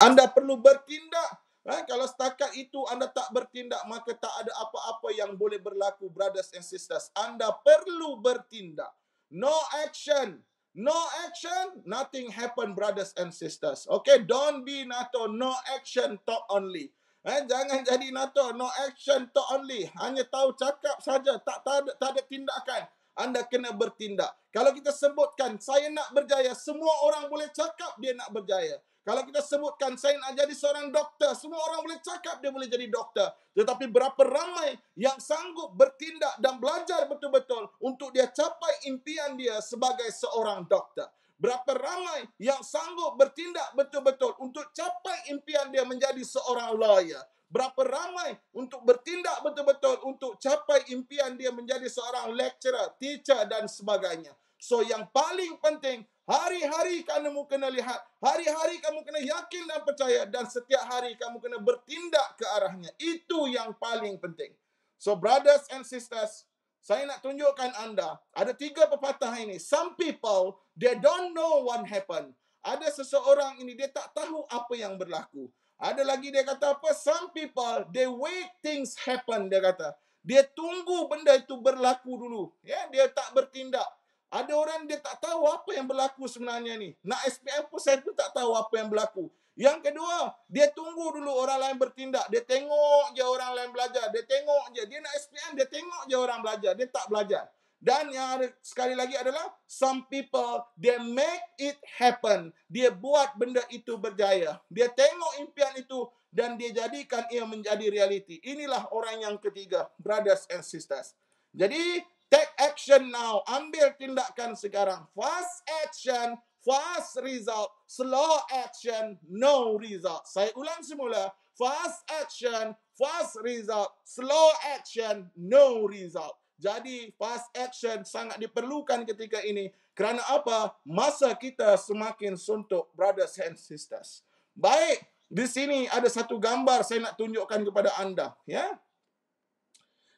Speaker 2: anda perlu bertindak. Kalau setakat itu anda tak bertindak, maka tak ada apa-apa yang boleh berlaku, brothers and sisters. Anda perlu bertindak. No action. No action, nothing happen, brothers and sisters. Okay, don't be NATO. No action, talk only. Jangan jadi NATO. No action, talk only. Hanya tahu cakap saja, tak ada tindakan. Anda kena bertindak. Kalau kita sebutkan, saya nak berjaya, semua orang boleh cakap dia nak berjaya. Kalau kita sebutkan saya nak jadi seorang doktor, semua orang boleh cakap dia boleh jadi doktor. Tetapi berapa ramai yang sanggup bertindak dan belajar betul-betul untuk dia capai impian dia sebagai seorang doktor. Berapa ramai yang sanggup bertindak betul-betul untuk capai impian dia menjadi seorang lawyer. Berapa ramai untuk bertindak betul-betul untuk capai impian dia menjadi seorang lecturer, teacher dan sebagainya. So yang paling penting, hari-hari kamu kena lihat, hari-hari kamu kena yakin dan percaya, dan setiap hari kamu kena bertindak ke arahnya. Itu yang paling penting. So brothers and sisters, saya nak tunjukkan anda, ada 3 pepatah ini. Some people, they don't know what happened. Ada seseorang ini, dia tak tahu apa yang berlaku. Ada lagi dia kata apa? Some people, they wait things happen, dia kata. Dia tunggu benda itu berlaku dulu. Ya, dia tak bertindak. Ada orang dia tak tahu apa yang berlaku sebenarnya ni. Nak SPM pun saya pun tak tahu apa yang berlaku. Yang kedua, dia tunggu dulu orang lain bertindak. Dia tengok je orang lain belajar. Dia tengok je. Dia nak SPM, dia tengok je orang belajar. Dia tak belajar. Dan yang ada sekali lagi adalah some people, they make it happen. Dia buat benda itu berjaya. Dia tengok impian itu dan dia jadikan ia menjadi realiti. Inilah orang yang ketiga, brothers and sisters. Jadi, take action now. Ambil tindakan sekarang. Fast action, fast result. Slow action, no result. Saya ulang semula. Fast action, fast result. Slow action, no result. Jadi fast action sangat diperlukan ketika ini. Kerana apa? Masa kita semakin suntuk, brothers and sisters. Baik, di sini ada satu gambar saya nak tunjukkan kepada anda. Ya,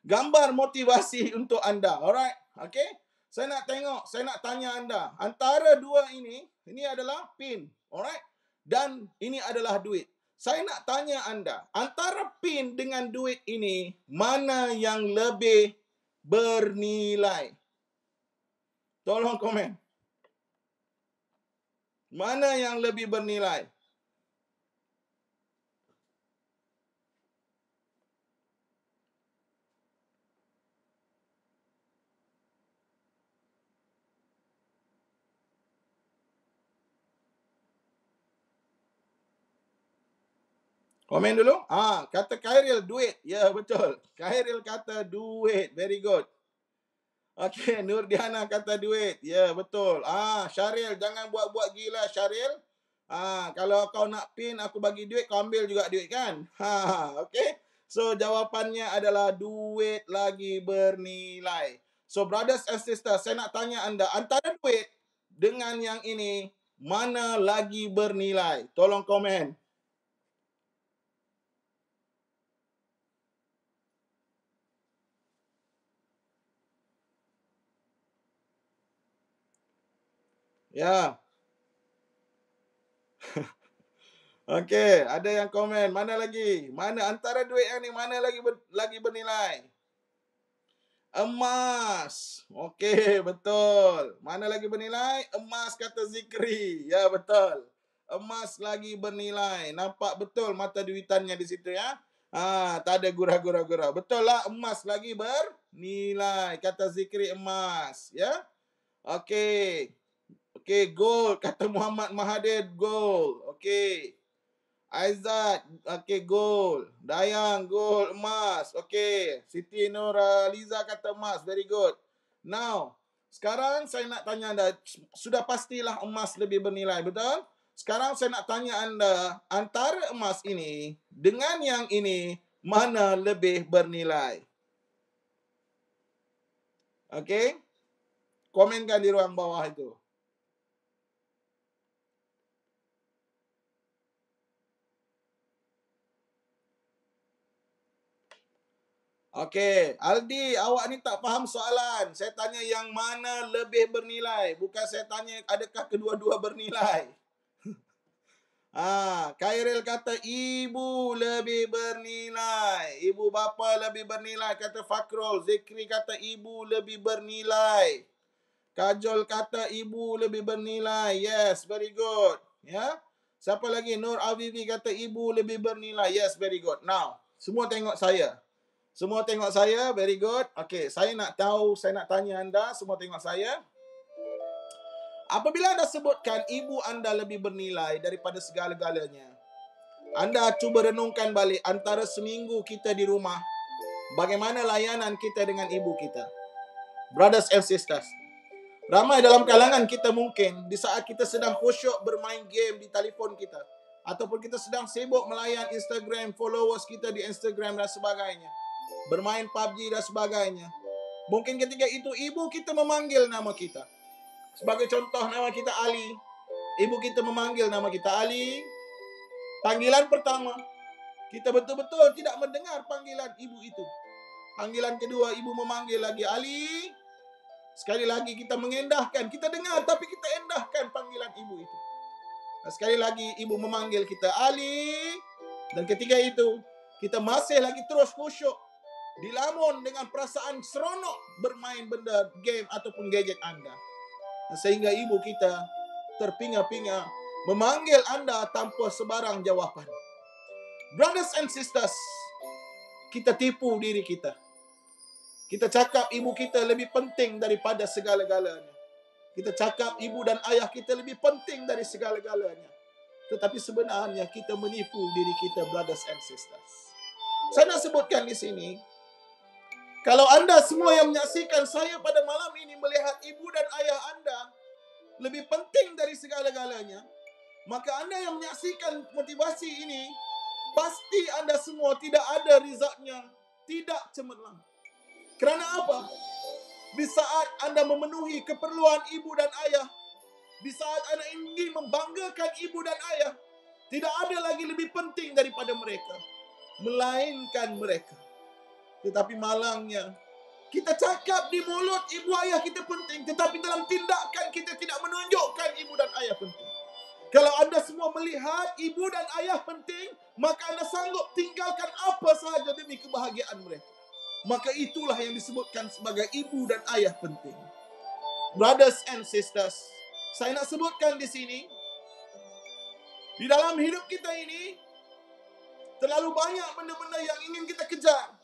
Speaker 2: gambar motivasi untuk anda. Alright, okay. Saya nak tengok, saya nak tanya anda. Antara dua ini adalah pin. Alright. Dan ini adalah duit. Saya nak tanya anda, antara pin dengan duit ini, mana yang lebih bernilai? Tolong komen. Mana yang lebih bernilai? Komen dulu. Kata Khairil duit. Ya, betul. Khairil kata duit. Very good. Okey, Nurdiana kata duit. Ya, betul. Syaril, jangan buat-buat gila Syaril. Kalau kau nak pin, aku bagi duit, kau ambil juga duit kan? Okey. So, jawapannya adalah duit lagi bernilai. So, brothers and sisters, saya nak tanya anda, antara duit dengan yang ini, mana lagi bernilai? Tolong komen. Ya. Okey, ada yang komen. Mana lagi? Mana antara duit yang ni mana lagi bernilai? Emas. Okey, betul. Mana lagi bernilai? Emas kata Zikri. Ya, betul. Emas lagi bernilai. Nampak betul mata duitannya di situ ya. Tak ada gurau-gurau. Betul lah, emas lagi bernilai. Kata Zikri emas, ya. Okey. Okey, gold. Kata Muhammad Mahathir, gold. Okey. Aizat, okey, gold. Dayang, gold, emas. Okey. Siti Nuraliza kata emas. Very good. Now, sekarang saya nak tanya anda, sudah pastilah emas lebih bernilai, betul? Sekarang saya nak tanya anda, antara emas ini dengan yang ini, mana lebih bernilai? Okey? Komenkan di ruang bawah itu. Okey, Aldi, awak ni tak faham soalan. Saya tanya yang mana lebih bernilai. Bukan saya tanya adakah kedua-dua bernilai. Khairil kata ibu lebih bernilai. Ibu bapa lebih bernilai, kata Fakrul. Zikri kata ibu lebih bernilai. Kajol kata ibu lebih bernilai. Yes, very good. Ya. Siapa lagi? Nur Avivi kata ibu lebih bernilai. Yes, very good. Now, semua tengok saya. Semua tengok saya, very good. Okey, saya nak tahu, saya nak tanya anda, semua tengok saya. Apabila anda sebutkan ibu anda lebih bernilai daripada segala-galanya, anda cuba renungkan balik antara seminggu kita di rumah, bagaimana layanan kita dengan ibu kita. Brothers and sisters, ramai dalam kalangan kita mungkin di saat kita sedang khusyuk bermain game di telefon kita, ataupun kita sedang sibuk melayan Instagram, followers kita di Instagram dan sebagainya, bermain PUBG dan sebagainya. Mungkin ketika itu ibu kita memanggil nama kita. Sebagai contoh, nama kita Ali. Ibu kita memanggil nama kita Ali. Panggilan pertama, kita betul-betul tidak mendengar panggilan ibu itu. Panggilan kedua, ibu memanggil lagi Ali. Sekali lagi kita mengendahkan. Kita dengar tapi kita endahkan panggilan ibu itu. Sekali lagi ibu memanggil kita Ali. Dan ketika itu, kita masih lagi terus khusyuk, dilamun dengan perasaan seronok bermain benda game ataupun gadget anda. Sehingga ibu kita terpinga-pinga memanggil Anda tanpa sebarang jawapan. Brothers and sisters, kita tipu diri kita. Kita cakap ibu kita lebih penting daripada segala-galanya. Kita cakap ibu dan ayah kita lebih penting dari segala-galanya. Tetapi sebenarnya kita menipu diri kita, brothers and sisters. Saya nak sebutkan di sini, kalau anda semua yang menyaksikan saya pada malam ini melihat ibu dan ayah anda lebih penting dari segala-galanya, maka anda yang menyaksikan motivasi ini, pasti anda semua tidak ada result-nya, tidak cemerlang. Kerana apa? Di saat anda memenuhi keperluan ibu dan ayah, di saat anda ingin membanggakan ibu dan ayah, tidak ada lagi lebih penting daripada mereka, melainkan mereka. Tetapi malangnya, kita cakap di mulut ibu ayah kita penting, tetapi dalam tindakan kita tidak menunjukkan ibu dan ayah penting. Kalau anda semua melihat ibu dan ayah penting, maka anda sanggup tinggalkan apa sahaja demi kebahagiaan mereka. Maka itulah yang disebutkan sebagai ibu dan ayah penting. Brothers and sisters, saya nak sebutkan di sini, di dalam hidup kita ini, terlalu banyak benda-benda yang ingin kita kejar.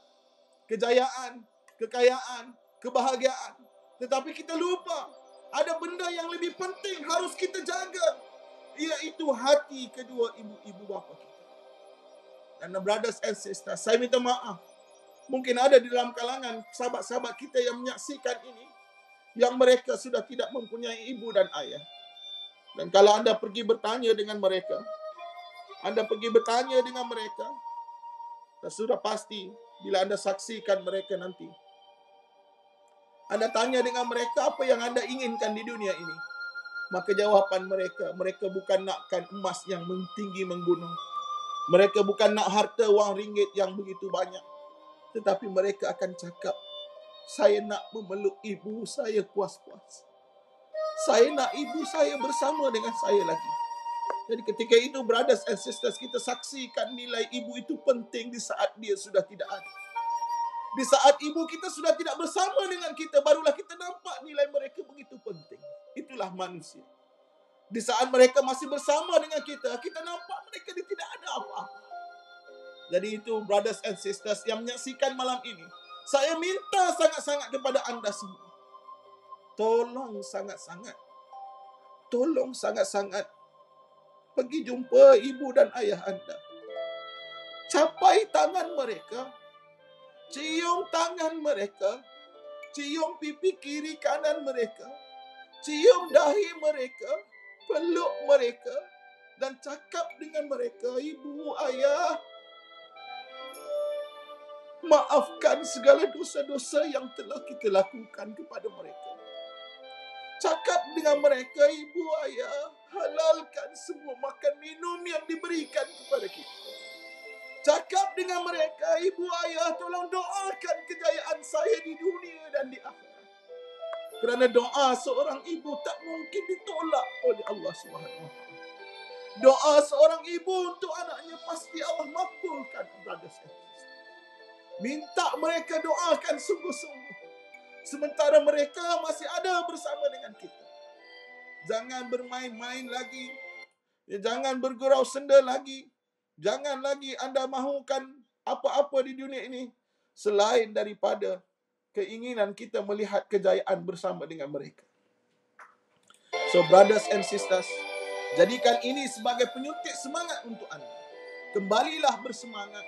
Speaker 2: Kejayaan, kekayaan, kebahagiaan. Tetapi kita lupa, ada benda yang lebih penting harus kita jaga, iaitu hati kedua ibu bapa kita. Dan brothers and sisters, saya minta maaf. Mungkin ada di dalam kalangan sahabat-sahabat kita yang menyaksikan ini, yang mereka sudah tidak mempunyai ibu dan ayah. Dan kalau anda pergi bertanya dengan mereka, dan sudah pasti bila anda saksikan mereka nanti, anda tanya dengan mereka apa yang anda inginkan di dunia ini, maka jawapan mereka bukan nakkan emas yang tinggi menggunung, mereka bukan nak harta wang ringgit yang begitu banyak, tetapi mereka akan cakap, saya nak memeluk ibu saya puas-puas, saya nak ibu saya bersama dengan saya lagi. Jadi ketika itu, brothers and sisters, kita saksikan nilai ibu itu penting di saat dia sudah tidak ada. Di saat ibu kita sudah tidak bersama dengan kita, barulah kita nampak nilai mereka begitu penting. Itulah manusia. Di saat mereka masih bersama dengan kita, kita nampak mereka tidak ada apa-apa. Jadi itu, brothers and sisters yang menyaksikan malam ini, saya minta sangat-sangat kepada anda semua, tolong sangat-sangat pergi jumpa ibu dan ayah anda. Capai tangan mereka, cium tangan mereka, cium pipi kiri kanan mereka, cium dahi mereka, peluk mereka, dan cakap dengan mereka, ibu, ayah, maafkan segala dosa-dosa yang telah kita lakukan kepada mereka. Cakap dengan mereka, ibu, ayah, halalkan semua makan minum yang diberikan kepada kita. Cakap dengan mereka, ibu, ayah, tolong doakan kejayaan saya di dunia dan di akhirat. Kerana doa seorang ibu tak mungkin ditolak oleh Allah SWT. Doa seorang ibu untuk anaknya pasti Allah makbulkan, brothers and sisters. Minta mereka doakan sungguh-sungguh, sementara mereka masih ada bersama dengan kita. Jangan bermain-main lagi. Jangan bergurau senda lagi. Jangan lagi anda mahukan apa-apa di dunia ini selain daripada keinginan kita melihat kejayaan bersama dengan mereka. So brothers and sisters, jadikan ini sebagai penyuntik semangat untuk anda. Kembalilah bersemangat.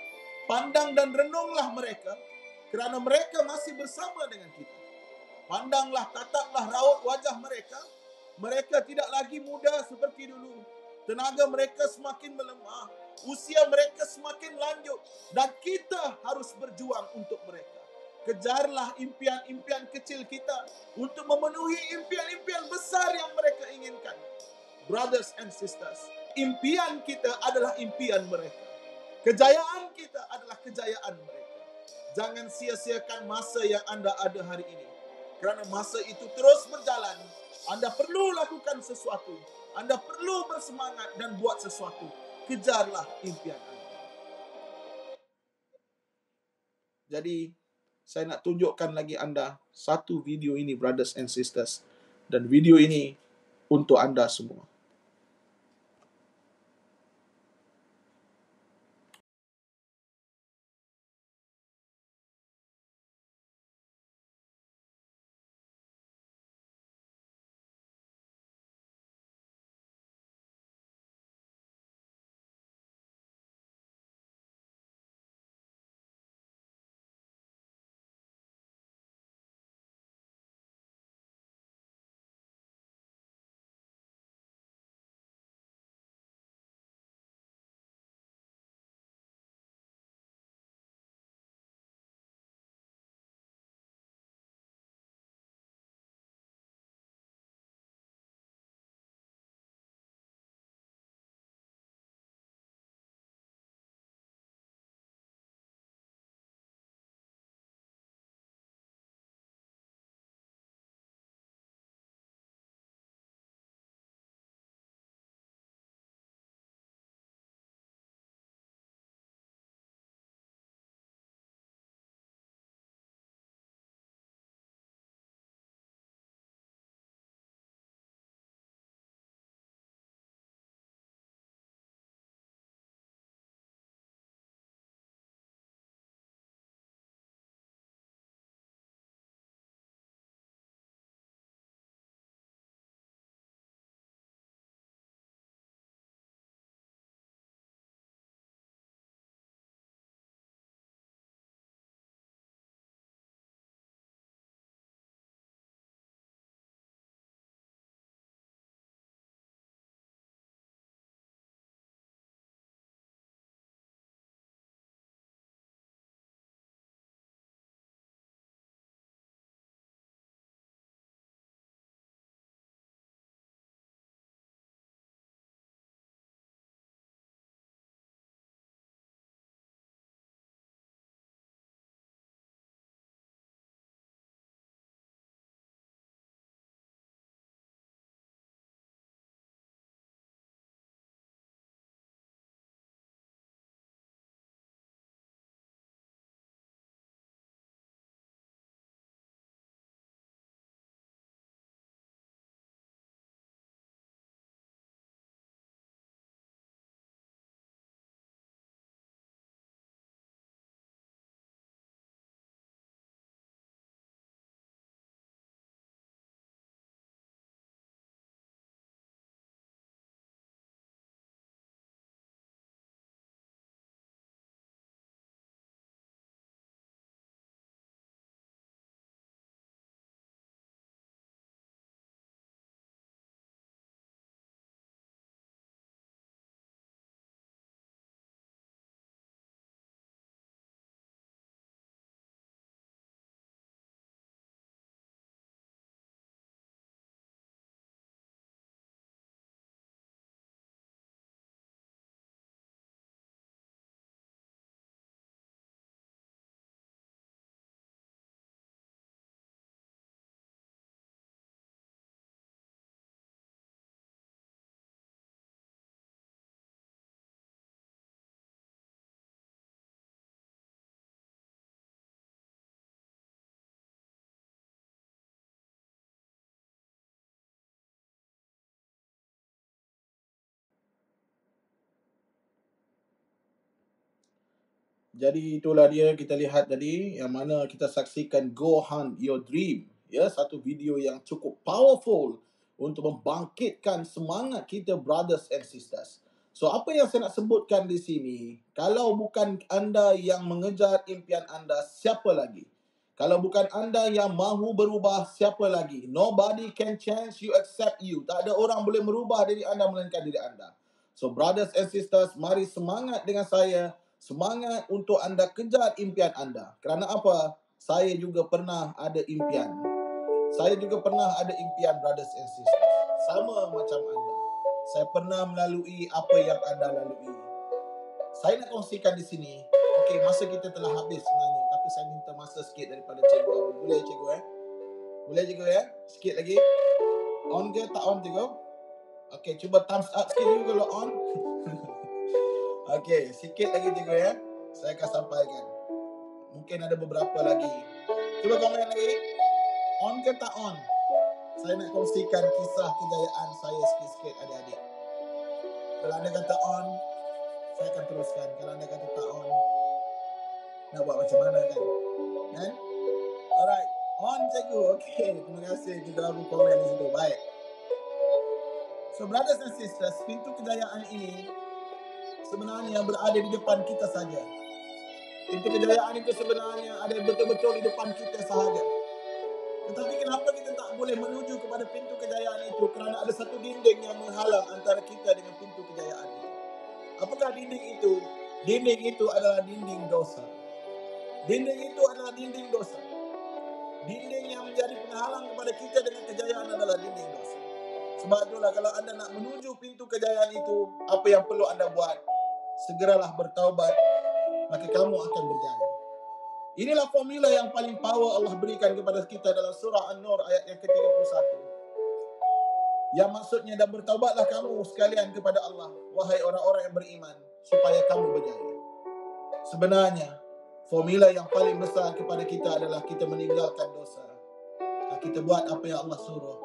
Speaker 2: Pandang dan renunglah mereka, kerana mereka masih bersama dengan kita. Pandanglah, tataplah raut wajah mereka. Mereka tidak lagi muda seperti dulu. Tenaga mereka semakin melemah. Usia mereka semakin lanjut. Dan kita harus berjuang untuk mereka. Kejarlah impian-impian kecil kita untuk memenuhi impian-impian besar yang mereka inginkan. Brothers and sisters, impian kita adalah impian mereka. Kejayaan kita adalah kejayaan mereka. Jangan sia-siakan masa yang anda ada hari ini. Kerana masa itu terus berjalan. Anda perlu lakukan sesuatu. Anda perlu bersemangat dan buat sesuatu. Kejarlah impian anda. Jadi, saya nak tunjukkan lagi anda satu video ini, brothers and sisters. dan video ini untuk anda semua. Jadi itulah dia, kita lihat tadi yang mana kita saksikan Go Hunt Your Dream. Ya, satu video yang cukup powerful untuk membangkitkan semangat kita brothers and sisters. So apa yang saya nak sebutkan di sini, kalau bukan anda yang mengejar impian anda, siapa lagi? Kalau bukan anda yang mahu berubah, siapa lagi? Nobody can change you except you. Tak ada orang boleh merubah diri anda melainkan diri anda. So brothers and sisters, mari semangat dengan saya. Semangat untuk anda kejar impian anda. Kerana apa? Saya juga pernah ada impian. Saya juga pernah ada impian, brothers and sisters. Sama macam anda. Saya pernah melalui apa yang anda lalui. Saya nak kongsikan di sini. Okey, masa kita telah habis sebenarnya. Tapi saya minta masa sikit daripada Cikgu Abu. Boleh Cikgu Boleh Cikgu Sikit lagi. On ke tak on Cikgu? Okey, cuba thumbs up sikit juga kalau on. Okey, sikit lagi Cikgu Saya akan sampaikan. Mungkin ada beberapa lagi. Cuba komen lagi. On ke tak on? saya nak kongsikan kisah kejayaan saya sikit-sikit adik-adik. Kalau anda kata on, saya akan teruskan. Kalau anda kata tak on, nak buat macam mana kan? Kan? Alright, on cikgu. Okay, terima kasih kita aku komen di situ. Baik. So brothers and sisters, pintu kejayaan ini sebenarnya berada di depan kita saja. Pintu kejayaan itu sebenarnya ada betul-betul di depan kita sahaja. Tetapi kenapa kita tak boleh menuju kepada pintu kejayaan itu? Kerana ada satu dinding yang menghalang antara kita dengan pintu kejayaan itu. Apakah dinding itu? Dinding itu adalah dinding dosa. Dinding itu adalah dinding dosa. Dinding yang menjadi penghalang kepada kita dengan kejayaan adalah dinding dosa. Sebab itulah kalau anda nak menuju pintu kejayaan itu, apa yang perlu anda buat? Segeralah bertaubat, maka kamu akan berjaya. Inilah formula yang paling power Allah berikan kepada kita dalam surah An-Nur ayat yang ke-31. Yang maksudnya, dan bertaubatlah kamu sekalian kepada Allah, wahai orang-orang yang beriman, supaya kamu berjaya. Sebenarnya, formula yang paling besar kepada kita adalah kita meninggalkan dosa. Kalau kita buat apa yang Allah suruh,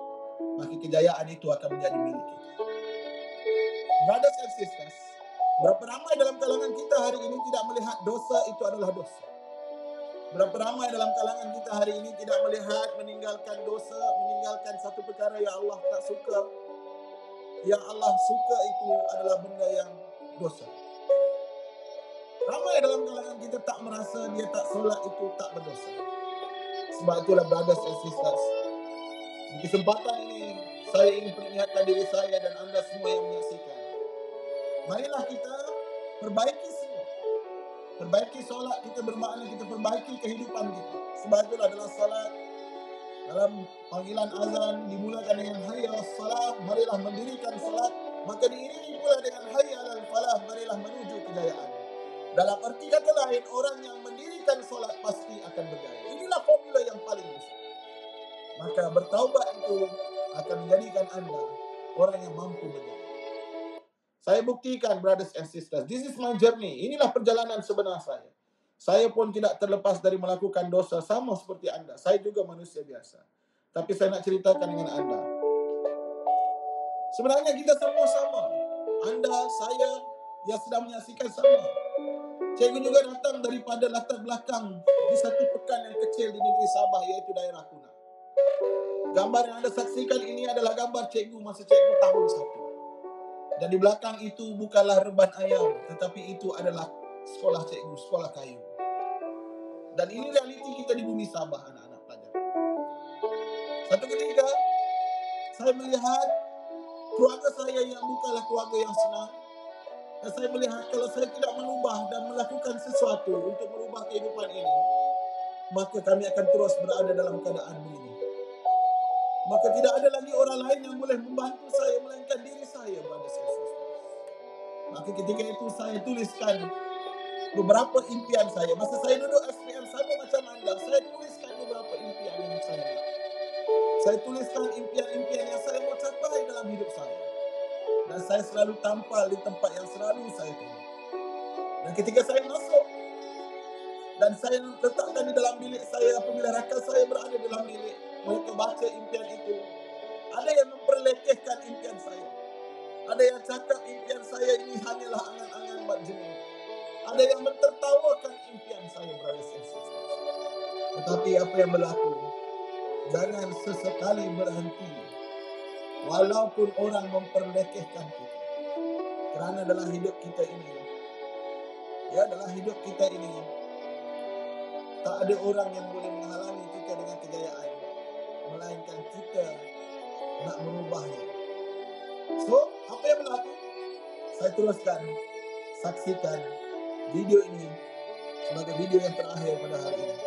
Speaker 2: maka kejayaan itu akan menjadi milik kita. Brothers and sisters, berapa ramai dalam kalangan kita hari ini tidak melihat dosa itu adalah dosa? Berapa ramai dalam kalangan kita hari ini tidak melihat meninggalkan dosa, meninggalkan satu perkara yang Allah tak suka. Yang Allah suka itu adalah benda yang dosa. Ramai dalam kalangan kita tak merasa dia tak solat itu tak berdosa. Sebab itulah brothers and sisters, di kesempatan ini saya ingin peringatkan diri saya dan anda semua yang menyaksikan. Marilah kita perbaiki semua. Perbaiki solat kita bermakna kita perbaiki kehidupan kita. Sebab itulah dalam solat, dalam panggilan azan dimulakan dengan hayya as-salah, marilah mendirikan solat, maka diiringi pula dengan hayya al-falah, marilah menuju kejayaan. Dalam arti kata lain, orang yang mendirikan solat pasti akan berjaya. Inilah formula yang paling besar. Maka bertaubat itu akan menjadikan anda orang yang mampu berjaya. Saya buktikan brothers and sisters, this is my journey. Inilah perjalanan sebenar saya. Saya pun tidak terlepas dari melakukan dosa sama seperti anda. Saya juga manusia biasa. Tapi saya nak ceritakan dengan anda. Sebenarnya kita semua sama. Anda, saya yang sedang menyaksikan sama. Cikgu juga datang daripada latar belakang di satu pekan yang kecil di negeri Sabah, iaitu daerah Kuna. Gambar yang anda saksikan ini adalah gambar cikgu masa cikgu tahun 1. Dan di belakang itu bukanlah reban ayam, tetapi itu adalah sekolah cikgu, sekolah kayu. Dan ini realiti kita di bumi Sabah, anak-anak pelajar. Satu ketika, saya melihat keluarga saya yang bukanlah keluarga yang senang. Dan saya melihat kalau saya tidak merubah dan melakukan sesuatu untuk merubah kehidupan ini, maka kami akan terus berada dalam keadaan begini. Maka tidak ada lagi orang lain yang boleh membantu saya melainkan diri saya, brothers and sisters. Maka ketika itu saya tuliskan beberapa impian saya. Masa saya duduk SPM sama macam anda, saya tuliskan beberapa impian yang saya nak. Saya tuliskan impian-impian yang saya mau capai dalam hidup saya. Dan saya selalu tampal di tempat yang selalu saya tuju. Dan ketika saya masuk dan saya letakkan di dalam bilik saya, apabila rakan saya berada dalam bilik, mereka baca impian itu. Ada yang memperlekehkan impian saya. Ada yang cakap impian saya ini hanyalah angan-angan buat jenis. Ada yang mentertawakan impian saya, brothers and sisters. Tetapi apa yang berlaku? Jangan sesekali berhenti. Walaupun orang memperlekehkan kita. Kerana dalam hidup kita ini, tak ada orang yang boleh menghalangi kita dengan kejayaan, melainkan kita nak merubahnya. So, apa yang berlaku? Saya teruskan saksikan video ini sebagai video yang terakhir pada hari ini.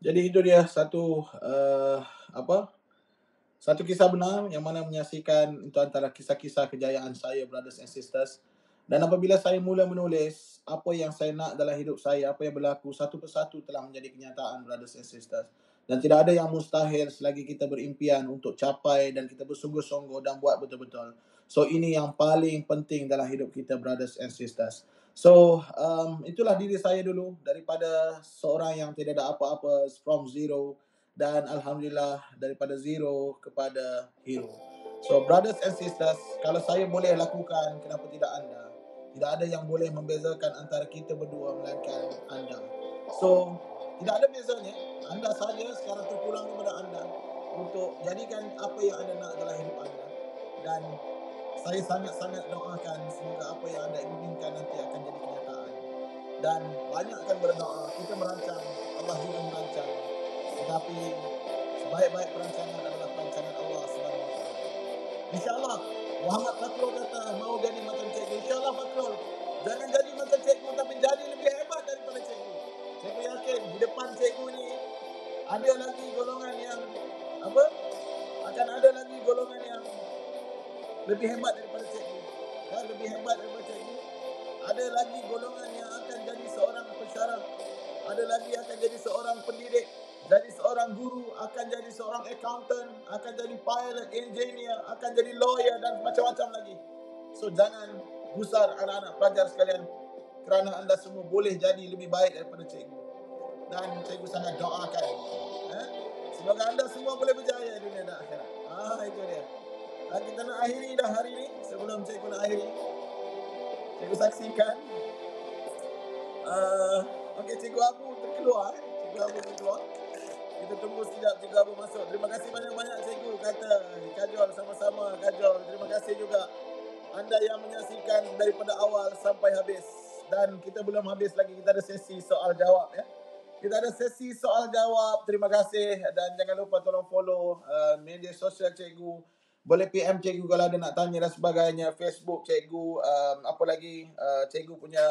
Speaker 2: Jadi itu dia satu satu kisah benar yang mana menyaksikan itu antara kisah-kisah kejayaan saya, brothers and sisters. Dan apabila saya mula menulis, apa yang saya nak dalam hidup saya, apa yang berlaku, satu persatu telah menjadi kenyataan, brothers and sisters. Dan tidak ada yang mustahil selagi kita berimpian untuk capai dan kita bersungguh-sungguh dan buat betul-betul. So ini yang paling penting dalam hidup kita, brothers and sisters. So itulah diri saya dulu, daripada seorang yang tidak ada apa-apa, from zero, dan alhamdulillah daripada zero kepada hero. So brothers and sisters, kalau saya boleh lakukan, kenapa tidak anda? Tidak ada yang boleh membezakan antara kita berdua melainkan anda. So tidak ada bezanya. Anda saja sekarang terpulang kepada anda untuk jadikan apa yang anda nak dalam hidup anda. Dan saya sangat-sangat doakan semoga apa yang anda inginkan nanti akan jadi kenyataan. Dan banyakkan berdoa. Kita merancang, Allah juga merancang. Tetapi sebaik-baik perancangan adalah perancangan Allah SWT. InsyaAllah Muhammad Fakrul kata mau jadi macam cikgu. InsyaAllah Fakrul, jangan jadi macam cikgu tapi jadi lebih hebat daripada cikgu. Cikgu yakin di depan cikgu ni ada lagi golongan yang akan ada lagi golongan yang lebih hebat daripada cikgu. Ya, lebih hebat daripada cikgu. Ada lagi golongan yang akan jadi seorang pensyarah. Ada lagi akan jadi seorang pendidik, jadi seorang guru, akan jadi seorang accountant, akan jadi pilot, engineer, akan jadi lawyer dan macam-macam lagi. So jangan gusar anak-anak pelajar sekalian, kerana anda semua boleh jadi lebih baik daripada cikgu. Dan cikgu sangat doakan semoga anda semua boleh berjaya dunia dan akhirat. Itu dia. Dan kita nak akhiri dah hari ni. Sebelum cikgu nak akhiri, cikgu saksikan okey, Cikgu Abu terkeluar. Cikgu Abu terkeluar. Kita tunggu sekejap Cikgu Abu masuk. Terima kasih banyak-banyak Cikgu kata Kajol, sama-sama Kajol. Terima kasih juga anda yang menyaksikan daripada awal sampai habis. Dan kita belum habis lagi, kita ada sesi soal jawab ya. Kita ada sesi soal jawab. Terima kasih dan jangan lupa tolong follow media sosial Cikgu. Boleh PM Cikgu kalau ada nak tanya dan sebagainya. Facebook Cikgu, apa lagi, Cikgu punya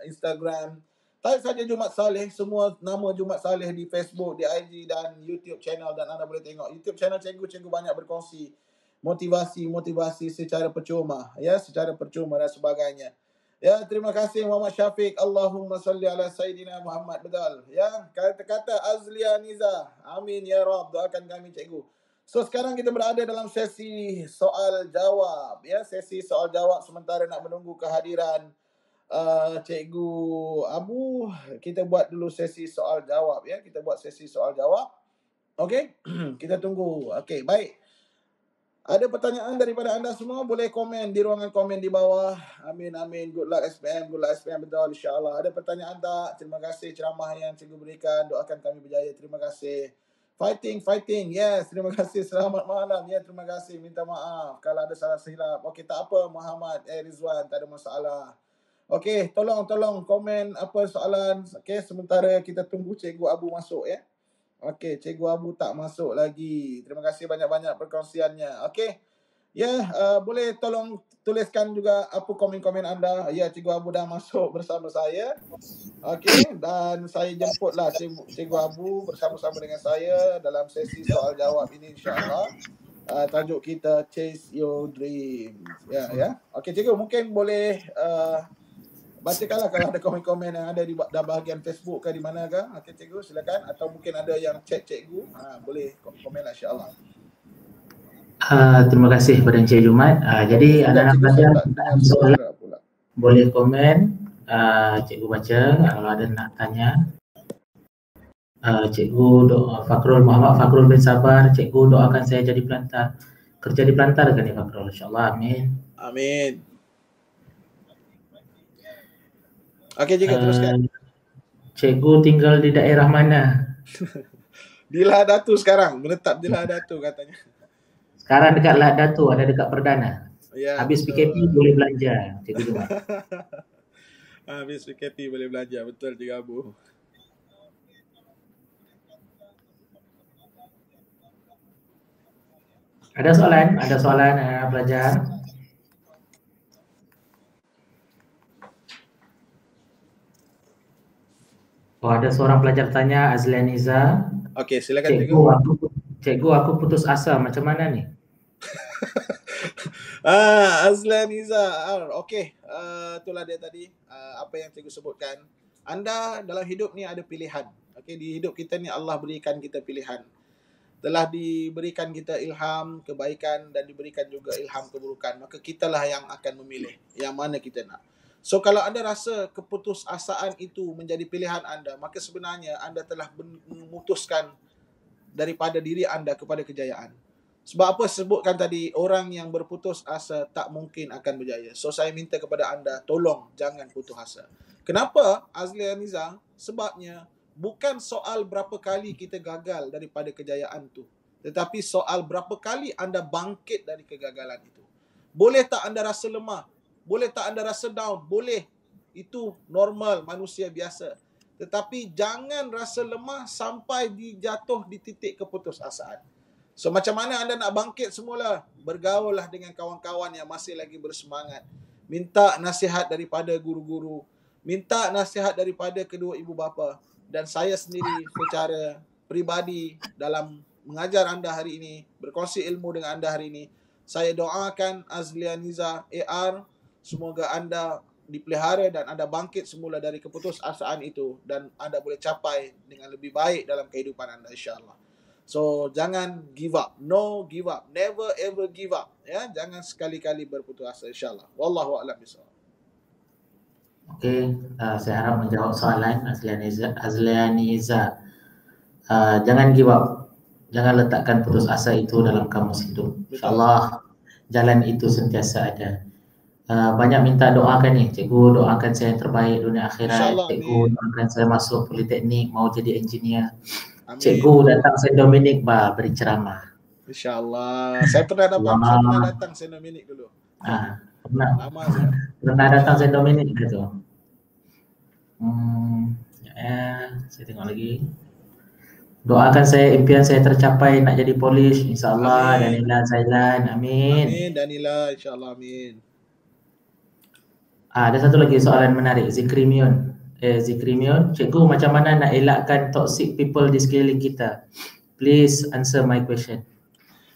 Speaker 2: Instagram. Type saja Jumat Saleh, semua nama Jumat Saleh di Facebook, di IG dan YouTube channel, dan anda boleh tengok YouTube channel Cikgu banyak berkongsi motivasi secara percuma, ya, secara percuma dan sebagainya. Ya, terima kasih Muhammad Syafiq. Allahumma salli ala Sayyidina Muhammad. Betul. Ya, kata-kata Azlia Niza. Amin ya Rab. Doakan kami Cikgu. So sekarang kita berada dalam sesi soal jawab, ya, sesi soal jawab sementara nak menunggu kehadiran Cikgu Abu. Kita buat dulu sesi soal jawab, ya. Kita buat sesi soal jawab. Okey. Kita tunggu. Okey, baik. Ada pertanyaan daripada anda semua, boleh komen di ruangan komen di bawah. Amin amin. Good luck SPM, good luck SPM, betul insya-Allah. Ada pertanyaan tak? Terima kasih ceramah yang cikgu berikan. Doakan kami berjaya. Terima kasih. Fighting. Yes, terima kasih. Selamat malam. Ya, terima kasih. Minta maaf kalau ada salah silap. Okey, tak apa Muhammad Rizwan, tak ada masalah. Okey, tolong komen apa soalan. Okey, sementara kita tunggu Cikgu Abu masuk, ya. Okey, Cikgu Abu tak masuk lagi. Terima kasih banyak-banyak perkongsiannya. Okey. Ya, boleh tolong tuliskan juga apa komen-komen anda. Ya, Cikgu Abu dah masuk bersama saya. Okey, dan saya jemputlah Cikgu Abu bersama-sama dengan saya dalam sesi soal jawab ini insya-Allah. Tajuk kita Chase Your Dreams. Ya. Okey, Cikgu mungkin boleh bacakanlah kalau ada komen-komen yang ada di bahagian Facebook ke di mana ke. Okey Cikgu, silakan. Atau mungkin ada yang chat Cikgu, boleh komen insya-Allah.
Speaker 1: Terima kasih kepada Encik Jumat. Jadi anak-anak pelajar boleh komen, Cikgu baca kalau ada nak tanya. Cikgu Muhammad Fakrul bin Sabar, Cikgu doakan saya jadi pelantar. Kerja di pelantar kan ya Fakrul? InsyaAllah, amin.
Speaker 2: Amin. Okey Cikgu, teruskan.
Speaker 1: Cikgu tinggal di daerah mana?
Speaker 2: Di Lahadatu sekarang, menetap di Lahadatu katanya.
Speaker 1: Sekarang dekat Lahadatu, ada dekat Perdana.
Speaker 2: Ya,
Speaker 1: habis
Speaker 2: betul.
Speaker 1: PKP boleh belanja, Cikgu Jumat.
Speaker 2: Habis PKP boleh belanja, betul Cikgu Abu.
Speaker 1: Ada soalan anak-anak pelajar? Oh, ada seorang pelajar tanya, Azlaniza,
Speaker 2: Okey, silakan
Speaker 1: cikgu
Speaker 2: cikgu.
Speaker 1: aku putus asa, macam mana ni?
Speaker 2: Azlan Izar. Okey, itulah dia tadi apa yang cikgu sebutkan. Anda dalam hidup ni ada pilihan. Okey, di hidup kita ni Allah berikan kita pilihan. Telah diberikan kita ilham kebaikan dan diberikan juga ilham keburukan. Maka kitalah yang akan memilih yang mana kita nak. So kalau anda rasa keputusasaan itu menjadi pilihan anda, maka sebenarnya anda telah memutuskan daripada diri anda kepada kejayaan. Sebab apa sebutkan tadi, orang yang berputus asa tak mungkin akan berjaya. So saya minta kepada anda, tolong jangan putus asa. Kenapa Azli Aniza? Sebabnya bukan soal berapa kali kita gagal daripada kejayaan tu, tetapi soal berapa kali anda bangkit dari kegagalan itu. Boleh tak anda rasa lemah? Boleh tak anda rasa down? Boleh. Itu normal, manusia biasa. Tetapi jangan rasa lemah sampai dijatuh di titik keputusasaan. So macam mana anda nak bangkit semula? Bergaullah dengan kawan-kawan yang masih lagi bersemangat. Minta nasihat daripada guru-guru. Minta nasihat daripada kedua ibu bapa. Dan saya sendiri secara peribadi dalam mengajar anda hari ini, berkongsi ilmu dengan anda hari ini, saya doakan Azlianiza AR, semoga anda dipelihara dan anda bangkit semula dari keputusasaan itu dan anda boleh capai dengan lebih baik dalam kehidupan anda, insya-Allah. So jangan give up, no give up, never ever give up, ya, jangan sekali-kali berputus asa, insya-Allah. Wallahu a'lam bishawab.
Speaker 1: Okey, saya harap menjawab soalan Azlianiza. Jangan give up, jangan letakkan putus asa itu dalam kamus hidup. InsyaAllah jalan itu sentiasa ada. Banyak minta doakan ni, cikgu doakan saya yang terbaik dunia akhirat, cikgu doakan saya masuk politeknik, mau jadi engineer. Amin. Cikgu datang Saint Dominic beri ceramah.
Speaker 2: InsyaAllah. Saya pernah datang Saint Dominic dulu.
Speaker 1: Pernah. Lama pernah datang Saint Dominic gitu. Saya tengok lagi. Doakan saya, impian saya tercapai nak jadi polis, insyaAllah. Danila Zailan, amin.
Speaker 2: Amin Danila, insyaAllah, amin.
Speaker 1: Ada satu lagi soalan menarik, Zikrimion. Zikrimion, cikgu macam mana nak elakkan toxic people di sekeliling kita? Please answer my question.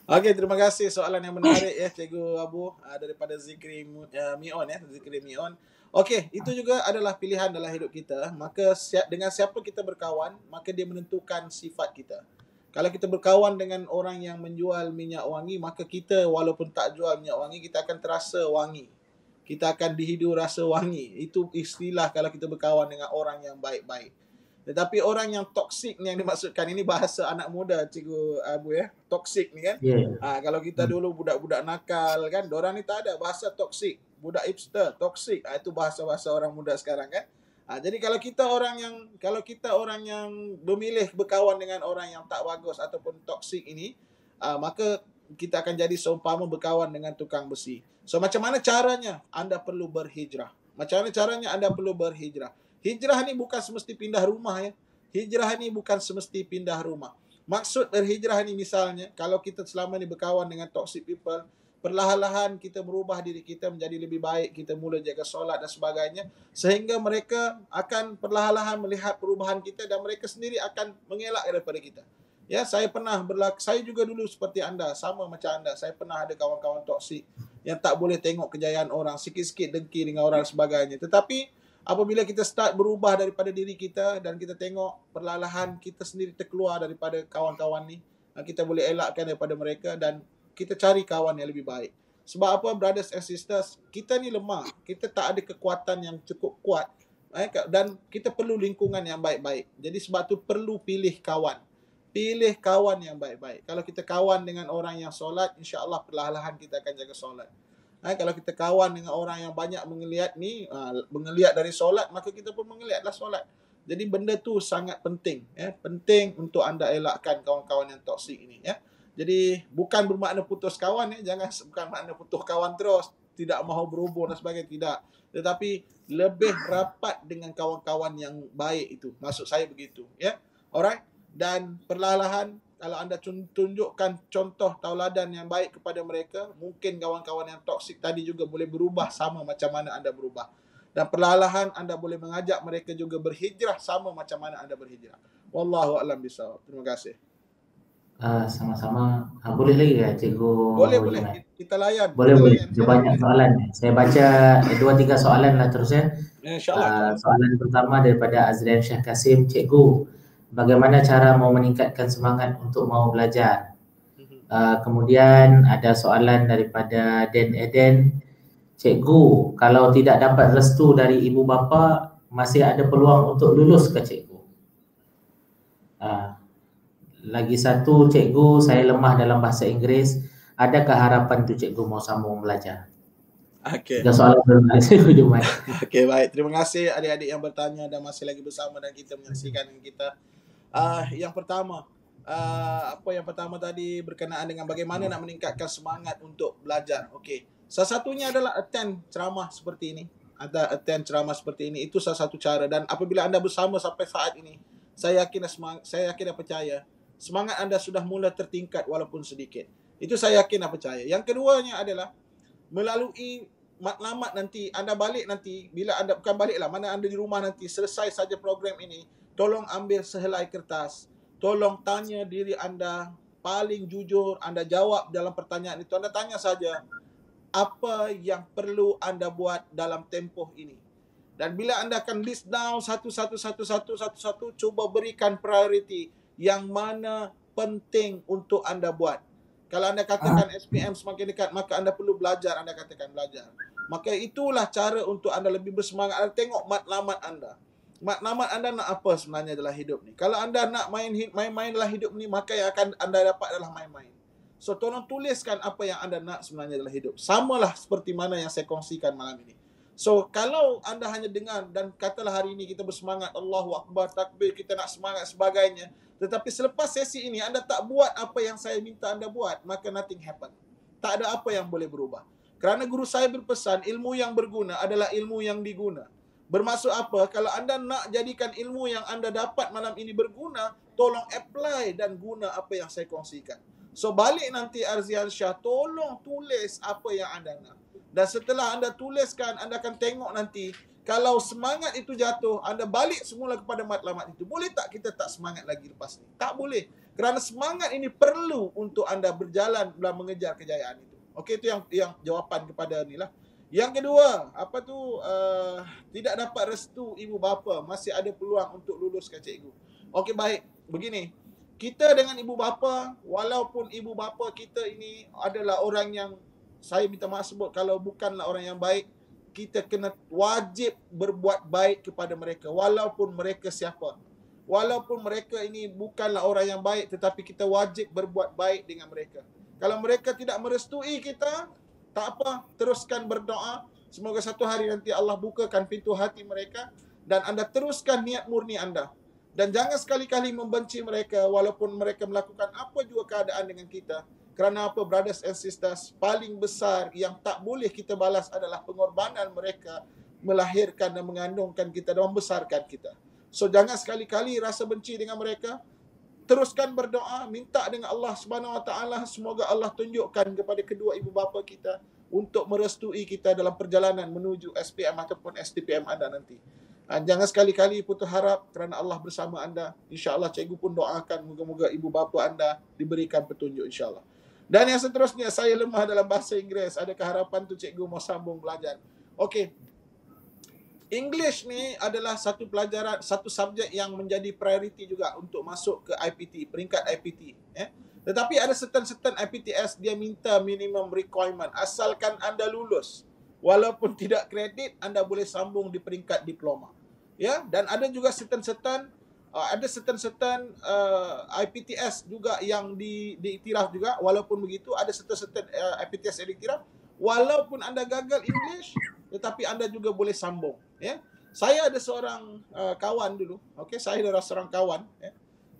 Speaker 2: Okey, terima kasih soalan yang menarik ya Cikgu Abu daripada Zikrimion ya, Zikrimion. Okey, itu juga adalah pilihan dalam hidup kita. Maka dengan siapa kita berkawan, maka dia menentukan sifat kita. Kalau kita berkawan dengan orang yang menjual minyak wangi, maka kita walaupun tak jual minyak wangi, kita akan terasa wangi. Kita akan dihidu rasa wangi. Itu istilah kalau kita berkawan dengan orang yang baik-baik. Tetapi orang yang toksik ni yang dimaksudkan, ini bahasa anak muda Cikgu Abu ya. Toksik ni kan. Kalau kita dulu budak-budak nakal kan, dorang ni tak ada bahasa toksik. Budak hipster, toksik. Itu bahasa-bahasa orang muda sekarang kan. Jadi kalau kita orang yang memilih berkawan dengan orang yang tak bagus ataupun toksik ini, maka kita akan jadi seumpama berkawan dengan tukang besi. So macam mana caranya? Anda perlu berhijrah. Macam mana caranya? Anda perlu berhijrah. Hijrah ni bukan semesti pindah rumah ya. Hijrah ni bukan semesti pindah rumah. Maksud berhijrah ni misalnya, kalau kita selama ni berkawan dengan toxic people, perlahan-lahan kita merubah diri kita menjadi lebih baik, kita mula jaga solat dan sebagainya, sehingga mereka akan perlahan-lahan melihat perubahan kita dan mereka sendiri akan mengelak daripada kita. Ya, saya juga dulu seperti anda, sama macam anda. Saya pernah ada kawan-kawan toksik yang tak boleh tengok kejayaan orang, sikit-sikit dengki dengan orang sebagainya. Tetapi apabila kita start berubah daripada diri kita dan kita tengok perlahan-lahan kita sendiri terkeluar daripada kawan-kawan ni, kita boleh elakkan daripada mereka dan kita cari kawan yang lebih baik. Sebab apa, brothers and sisters, kita ni lemah. Kita tak ada kekuatan yang cukup kuat. Dan kita perlu lingkungan yang baik-baik. Jadi sebab tu perlu pilih kawan. Pilih kawan yang baik-baik. Kalau kita kawan dengan orang yang solat, insya-Allah perlahan-lahan kita akan jaga solat. Kalau kita kawan dengan orang yang banyak mengeliat dari solat, maka kita pun mengeliatlah solat. Jadi benda tu sangat penting. Penting untuk anda elakkan kawan-kawan yang toksik ini. Jadi bukan bermakna putus kawan. Bukan makna putus kawan terus, tidak mahu berhubung dan sebagainya, tidak. Tetapi lebih rapat dengan kawan-kawan yang baik itu. Maksud saya begitu. Alright. Dan perlahan-lahan kalau anda tunjukkan contoh tauladan yang baik kepada mereka, mungkin kawan-kawan yang toksik tadi juga boleh berubah sama macam mana anda berubah. Dan perlahan anda boleh mengajak mereka juga berhijrah sama macam mana anda berhijrah. Wallahu a'lam bishawab. Terima kasih.
Speaker 1: Sama-sama. Boleh lagi ya Cikgu
Speaker 2: Boleh.
Speaker 1: Jumaid?
Speaker 2: Kita layan.
Speaker 1: Boleh. Ada
Speaker 2: Saya
Speaker 1: banyak soalan. Saya baca 2-3 soalan lah terus ya.
Speaker 2: InsyaAllah.
Speaker 1: Soalan pertama daripada Azrian Syah Kasim. Cikgu, bagaimana cara mau meningkatkan semangat untuk mau belajar? Kemudian ada soalan daripada Den Eden. Cikgu, kalau tidak dapat restu dari ibu bapa, masih ada peluang untuk lulus ke cikgu? Lagi satu, cikgu, saya lemah dalam bahasa Inggeris. Adakah harapan tu cikgu mau sambung belajar?
Speaker 2: Okey.
Speaker 1: Tiga soalan dari Cikgu Jumaid.
Speaker 2: Okey, baik. Terima kasih adik-adik yang bertanya dan masih lagi bersama dan kita menyaksikan kita. Yang pertama, apa yang pertama tadi berkenaan dengan bagaimana nak meningkatkan semangat untuk belajar. Okey. Salah satunya adalah attend ceramah seperti ini. Attend ceramah seperti ini, itu salah satu cara. Dan apabila anda bersama sampai saat ini, saya yakin dan percaya semangat anda sudah mula tertingkat walaupun sedikit. Itu saya yakin dan percaya. Yang keduanya adalah melalui matlamat nanti, anda balik nanti, bila anda, bukan balik lah, mana anda di rumah nanti, selesai saja program ini, tolong ambil sehelai kertas, tolong tanya diri anda, paling jujur, anda jawab dalam pertanyaan itu, anda tanya saja, apa yang perlu anda buat dalam tempoh ini. Dan bila anda akan list down satu, cuba berikan priority yang mana penting untuk anda buat. Kalau anda katakan SPM semakin dekat, maka anda perlu belajar, anda katakan belajar. Maka itulah cara untuk anda lebih bersemangat. Anda tengok matlamat anda. Matlamat anda nak apa sebenarnya dalam hidup ni. Kalau anda nak main-main dalam hidup ni, maka yang akan anda dapat adalah main-main. So tolong tuliskan apa yang anda nak sebenarnya dalam hidup. Samalah seperti mana yang saya kongsikan malam ini. So kalau anda hanya dengar dan katalah hari ini kita bersemangat, Allahu Akbar, takbir, kita nak semangat sebagainya, tetapi selepas sesi ini anda tak buat apa yang saya minta anda buat, maka nothing happen. Tak ada apa yang boleh berubah. Kerana guru saya berpesan, ilmu yang berguna adalah ilmu yang diguna. Bermaksud apa? Kalau anda nak jadikan ilmu yang anda dapat malam ini berguna, tolong apply dan guna apa yang saya kongsikan. So balik nanti Arzian Syah, tolong tulis apa yang anda nak. Dan setelah anda tuliskan, anda akan tengok nanti, kalau semangat itu jatuh, anda balik semula kepada matlamat itu. Boleh tak kita tak semangat lagi lepas ni? Tak boleh. Kerana semangat ini perlu untuk anda berjalan dalam mengejar kejayaan itu. Okey, itu yang jawapan kepada ni lah. Yang kedua, tidak dapat restu ibu bapa, masih ada peluang untuk lulus ke cikgu. Okey, baik. Begini, kita dengan ibu bapa, walaupun ibu bapa kita ini adalah orang yang, saya minta maaf sebut, kalau bukanlah orang yang baik, kita kena wajib berbuat baik kepada mereka, walaupun mereka siapa. Walaupun mereka ini bukanlah orang yang baik, tetapi kita wajib berbuat baik dengan mereka. Kalau mereka tidak merestui kita, tak apa, teruskan berdoa. Semoga satu hari nanti Allah bukakan pintu hati mereka, dan anda teruskan niat murni anda. Dan jangan sekali-kali membenci mereka, walaupun mereka melakukan apa juga keadaan dengan kita. Kerana apa, brothers and sisters, paling besar yang tak boleh kita balas adalah pengorbanan mereka melahirkan dan mengandungkan kita dan membesarkan kita. So jangan sekali-kali rasa benci dengan mereka. Teruskan berdoa, minta dengan Allah Subhanahu Wa Taala, semoga Allah tunjukkan kepada kedua ibu bapa kita untuk merestui kita dalam perjalanan menuju SPM ataupun STPM anda nanti. Jangan sekali-kali putus harap, kerana Allah bersama anda. InsyaAllah cikgu pun doakan moga-moga ibu bapa anda diberikan petunjuk insyaAllah. Dan yang seterusnya, saya lemah dalam bahasa Inggeris. Adakah harapan tu cikgu mau sambung belajar? Okey. English ni adalah satu pelajaran, satu subjek yang menjadi priority juga untuk masuk ke IPT, peringkat IPT. Tetapi ada certain IPTS, dia minta minimum requirement. Asalkan anda lulus, walaupun tidak kredit, anda boleh sambung di peringkat diploma. Ya, dan ada juga certain IPTS juga yang diiktiraf juga. Walaupun begitu, ada certain IPTS yang diiktiraf. Walaupun anda gagal English, tetapi anda juga boleh sambung. Ya, saya ada seorang kawan dulu. Okey, saya ada seorang kawan.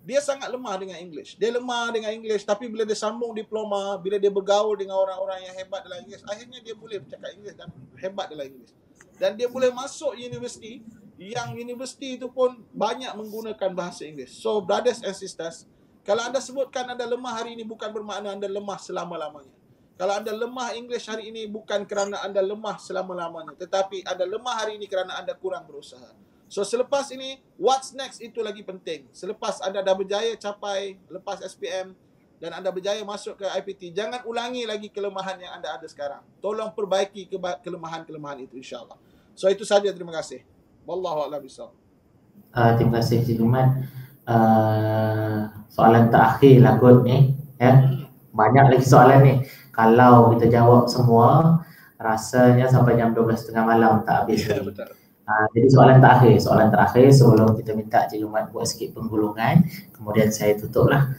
Speaker 2: Dia sangat lemah dengan English. Dia lemah dengan English, tapi bila dia sambung diploma, bila dia bergaul dengan orang-orang yang hebat dalam English, akhirnya dia boleh bercakap English dan hebat dalam English. Dan dia boleh masuk universiti, yang universiti itu pun banyak menggunakan bahasa Inggeris. So, brothers and sisters, kalau anda sebutkan anda lemah hari ini, bukan bermakna anda lemah selama-lamanya. Kalau anda lemah English hari ini bukan kerana anda lemah selama-lamanya, tetapi anda lemah hari ini kerana anda kurang berusaha. So selepas ini, what's next itu lagi penting. Selepas anda dah berjaya capai lepas SPM dan anda berjaya masuk ke IPT, jangan ulangi lagi kelemahan yang anda ada sekarang. Tolong perbaiki kelemahan-kelemahan itu insya-Allah. So itu saja, terima kasih. Wallahu a'lam bishawab.
Speaker 1: Terima kasih Cik Jumat. Soalan terakhir lah kot ni, ya. Banyak lagi soalan ni. Kalau kita jawab semua, rasanya sampai jam 12.30 malam tak habis lagi.
Speaker 2: Betul.
Speaker 1: Jadi soalan terakhir sebelum kita minta Cik Jumat buat sikit penggulungan, kemudian saya tutup lah.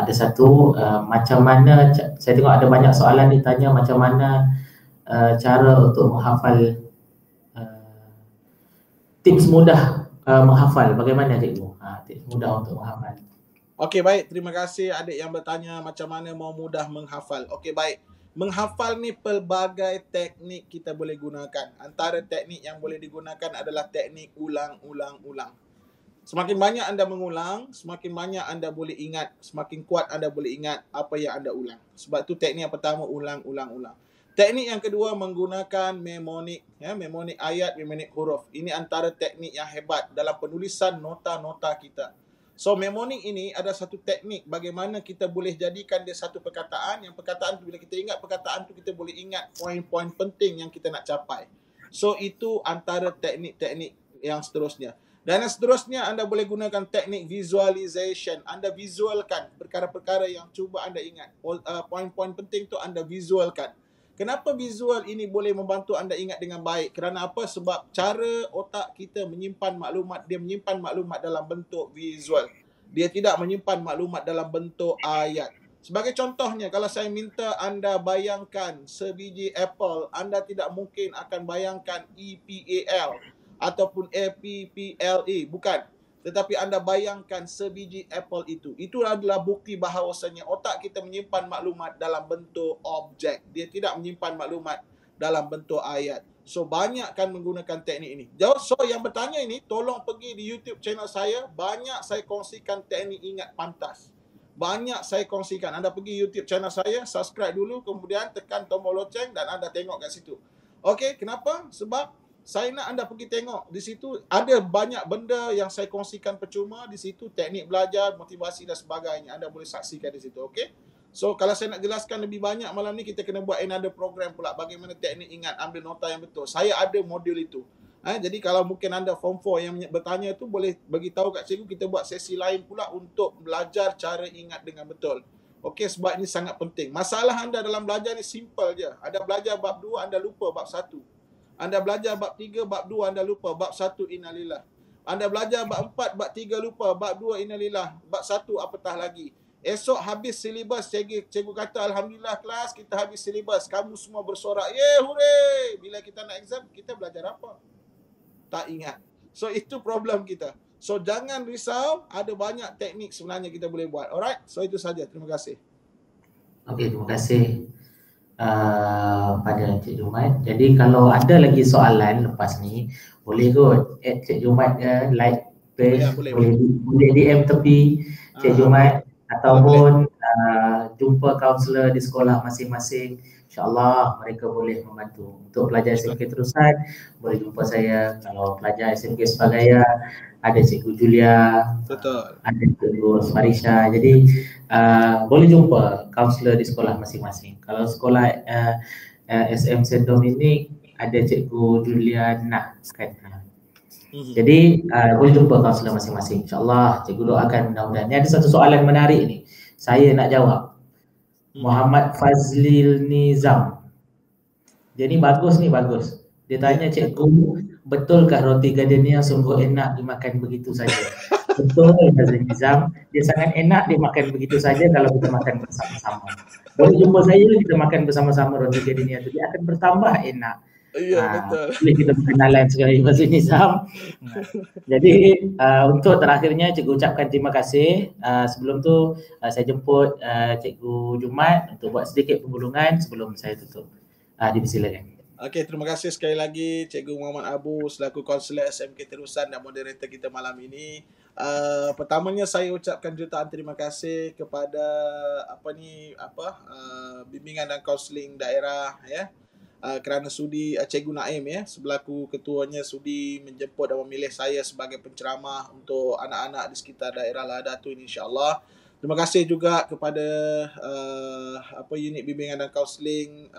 Speaker 1: Ada satu, macam mana, saya tengok ada banyak soalan ditanya macam mana cara untuk menghafal, tips mudah menghafal, bagaimana cikgu? Tips mudah untuk menghafal.
Speaker 2: Okey, baik. Terima kasih adik yang bertanya macam mana mau mudah menghafal. Okey, baik. Menghafal ni pelbagai teknik kita boleh gunakan. Antara teknik yang boleh digunakan adalah teknik ulang-ulang-ulang. Semakin banyak anda mengulang, semakin banyak anda boleh ingat, semakin kuat anda boleh ingat apa yang anda ulang. Sebab tu teknik yang pertama ulang-ulang-ulang. Teknik yang kedua menggunakan mnemonik, ya, mnemonik ayat, mnemonik huruf. Ini antara teknik yang hebat dalam penulisan nota-nota kita. So mnemonik ini ada satu teknik bagaimana kita boleh jadikan dia satu perkataan, yang perkataan tu bila kita ingat perkataan tu kita boleh ingat poin-poin penting yang kita nak capai. So itu antara teknik-teknik yang seterusnya. Dan yang seterusnya anda boleh gunakan teknik visualization. Anda visualkan perkara-perkara yang cuba anda ingat. Poin-poin penting tu anda visualkan. Kenapa visual ini boleh membantu anda ingat dengan baik? Kerana apa? Sebab cara otak kita menyimpan maklumat, dia menyimpan maklumat dalam bentuk visual. Dia tidak menyimpan maklumat dalam bentuk ayat. Sebagai contohnya, kalau saya minta anda bayangkan sebiji apple, anda tidak mungkin akan bayangkan EPAL ataupun APPLE. Bukan. Tetapi anda bayangkan sebiji apple itu. Itu adalah bukti bahawasanya otak kita menyimpan maklumat dalam bentuk objek. Dia tidak menyimpan maklumat dalam bentuk ayat. So, banyakkan menggunakan teknik ini. So, yang bertanya ini, tolong pergi di YouTube channel saya. Banyak saya kongsikan teknik ingat pantas. Banyak saya kongsikan. Anda pergi YouTube channel saya, subscribe dulu, kemudian tekan tombol loceng dan anda tengok kat situ. Okey, kenapa? Sebab saya nak anda pergi tengok. Di situ ada banyak benda yang saya kongsikan percuma. Di situ teknik belajar, motivasi dan sebagainya. Anda boleh saksikan di situ. Okey? So, kalau saya nak jelaskan lebih banyak malam ni, kita kena buat another program pula. Bagaimana teknik ingat, ambil nota yang betul. Saya ada modul itu. Jadi kalau mungkin anda form 4 yang bertanya tu, boleh bagi tahu kat cikgu, kita buat sesi lain pula untuk belajar cara ingat dengan betul. Okey, sebab ini sangat penting. Masalah anda dalam belajar ni simple je. Anda belajar bab 2, anda lupa bab 1. Anda belajar bab 3, bab 2 anda lupa, bab 1 innalillah. Anda belajar bab 4, bab 3 lupa, bab 2 innalillah, bab 1 apatah lagi. Esok habis silibus, cikgu kata alhamdulillah kelas kita habis silibus. Kamu semua bersorak, hooray. Bila kita nak exam, kita belajar apa? Tak ingat. So itu problem kita. So jangan risau, ada banyak teknik sebenarnya kita boleh buat. Alright? So itu saja. Terima kasih.
Speaker 1: Okey, terima kasih pada Cik Jumat. Jadi kalau ada lagi soalan lepas ni, boleh kot add Cik Jumat ke, like page, boleh DM tepi Cik Jumat ataupun jumpa kaunselor di sekolah masing-masing. InsyaAllah mereka boleh membantu. Untuk pelajar SMK terusan, boleh jumpa saya. Kalau pelajar SMK Sebagaya, ada Cikgu Julia,
Speaker 2: betul,
Speaker 1: ada Cikgu Marisha. Jadi boleh jumpa kaunselor di sekolah masing-masing. Kalau sekolah SM St. Dominic, ada Cikgu Juliana kan. Jadi boleh jumpa kaunselor masing-masing. InsyaAllah cikgu doakan mudah-mudahan. Ini ada satu soalan menarik ni, saya nak jawab. Muhammad Fazlil Nizam. Jadi bagus ni, bagus. Dia tanya, cikgu, betulkah roti gardenia sungguh enak dimakan begitu saja? Betul Fazlil Nizam, dia sangat enak dimakan begitu saja kalau kita makan bersama-sama. Boleh jumpa saya, kita makan bersama-sama roti gardenia itu, dia akan bertambah enak.
Speaker 2: Betul.
Speaker 1: Boleh kita berkenalan sekali Fazlil Nizam. Jadi untuk terakhirnya cikgu ucapkan terima kasih. Sebelum tu saya jemput Cikgu Jumat untuk buat sedikit penggulungan sebelum saya tutup. Dipersilakan.
Speaker 2: Okey, terima kasih sekali lagi Cikgu Muhammad Abu selaku kaunselor SMK Terusan dan moderator kita malam ini. Pertamanya saya ucapkan jutaan terima kasih kepada bimbingan dan kaunseling daerah ya. Kerana sudi Cikgu Naim ya sebelaku ketuanya sudi menjemput dan memilih saya sebagai penceramah untuk anak-anak di sekitar daerah La Datu ini, insya-Allah. Terima kasih juga kepada unit bimbingan dan kaunseling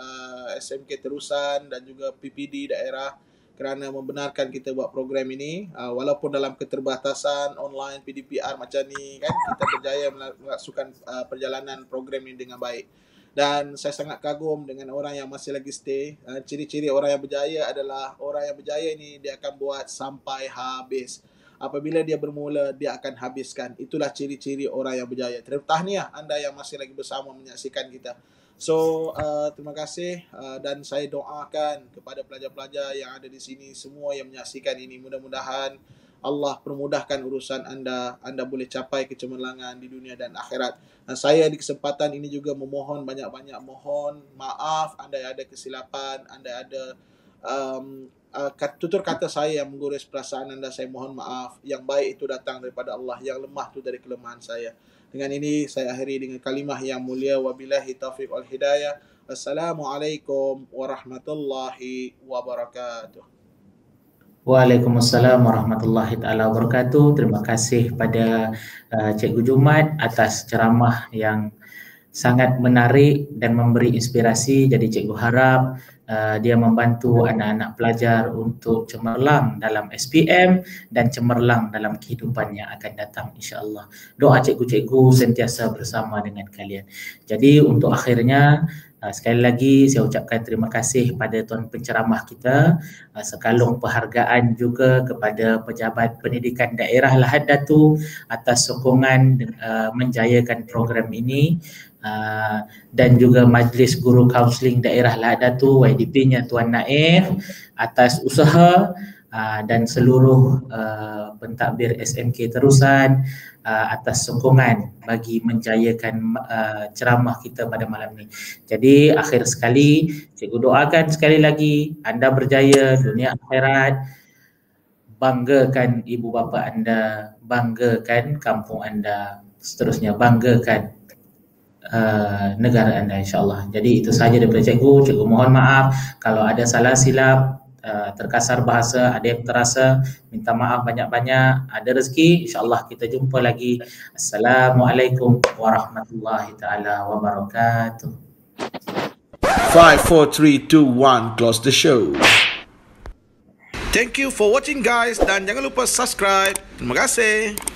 Speaker 2: SMK Terusan dan juga PPD daerah kerana membenarkan kita buat program ini, walaupun dalam keterbatasan online PDPR macam ni kan, kita berjaya melaksukkan perjalanan program ini dengan baik. Dan saya sangat kagum dengan orang yang masih lagi stay. Ciri-ciri orang yang berjaya adalah orang yang berjaya ini dia akan buat sampai habis. Apabila dia bermula, dia akan habiskan. Itulah ciri-ciri orang yang berjaya. Tahniah anda yang masih lagi bersama menyaksikan kita. So, terima kasih dan saya doakan kepada pelajar-pelajar yang ada di sini, semua yang menyaksikan ini, mudah-mudahan Allah permudahkan urusan anda. Anda boleh capai kecemerlangan di dunia dan akhirat. Dan saya di kesempatan ini juga memohon banyak-banyak mohon maaf anda yang ada kesilapan, anda ada tutur kata saya yang menggores perasaan anda, saya mohon maaf. Yang baik itu datang daripada Allah, yang lemah itu dari kelemahan saya. Dengan ini saya akhiri dengan kalimah yang mulia, wabillahi taufiq wal hidayah. Assalamualaikum warahmatullahi wabarakatuh.
Speaker 1: Waalaikumsalam warahmatullahi taala wabarakatuh. Terima kasih pada Cikgu Jumat atas ceramah yang sangat menarik dan memberi inspirasi. Jadi cikgu harap dia membantu anak-anak pelajar untuk cemerlang dalam SPM dan cemerlang dalam kehidupan yang akan datang, insya-Allah. Doa cikgu-cikgu sentiasa bersama dengan kalian. Jadi untuk akhirnya sekali lagi saya ucapkan terima kasih pada tuan penceramah kita, sekalung penghargaan juga kepada pejabat pendidikan daerah Lahad Datu atas sokongan menjayakan program ini, dan juga Majlis Guru Kaunseling Daerah Lahad Datu YDP-nya Tuan Naif atas usaha dan seluruh pentadbir SMK Terusan atas sokongan bagi menjayakan ceramah kita pada malam ini. Jadi akhir sekali cikgu doakan sekali lagi anda berjaya dunia akhirat, banggakan ibu bapa anda, banggakan kampung anda, seterusnya banggakan negara anda, insya-Allah. Jadi itu sahaja daripada cikgu. Cikgu mohon maaf kalau ada salah silap, terkasar bahasa, ada yang terasa, minta maaf banyak-banyak. Ada rezeki, insya-Allah kita jumpa lagi. Assalamualaikum warahmatullahi taala wabarakatuh.
Speaker 2: 5, 4, 3, 2, 1, close the show. Thank you for watching guys, dan jangan lupa subscribe. Terima kasih.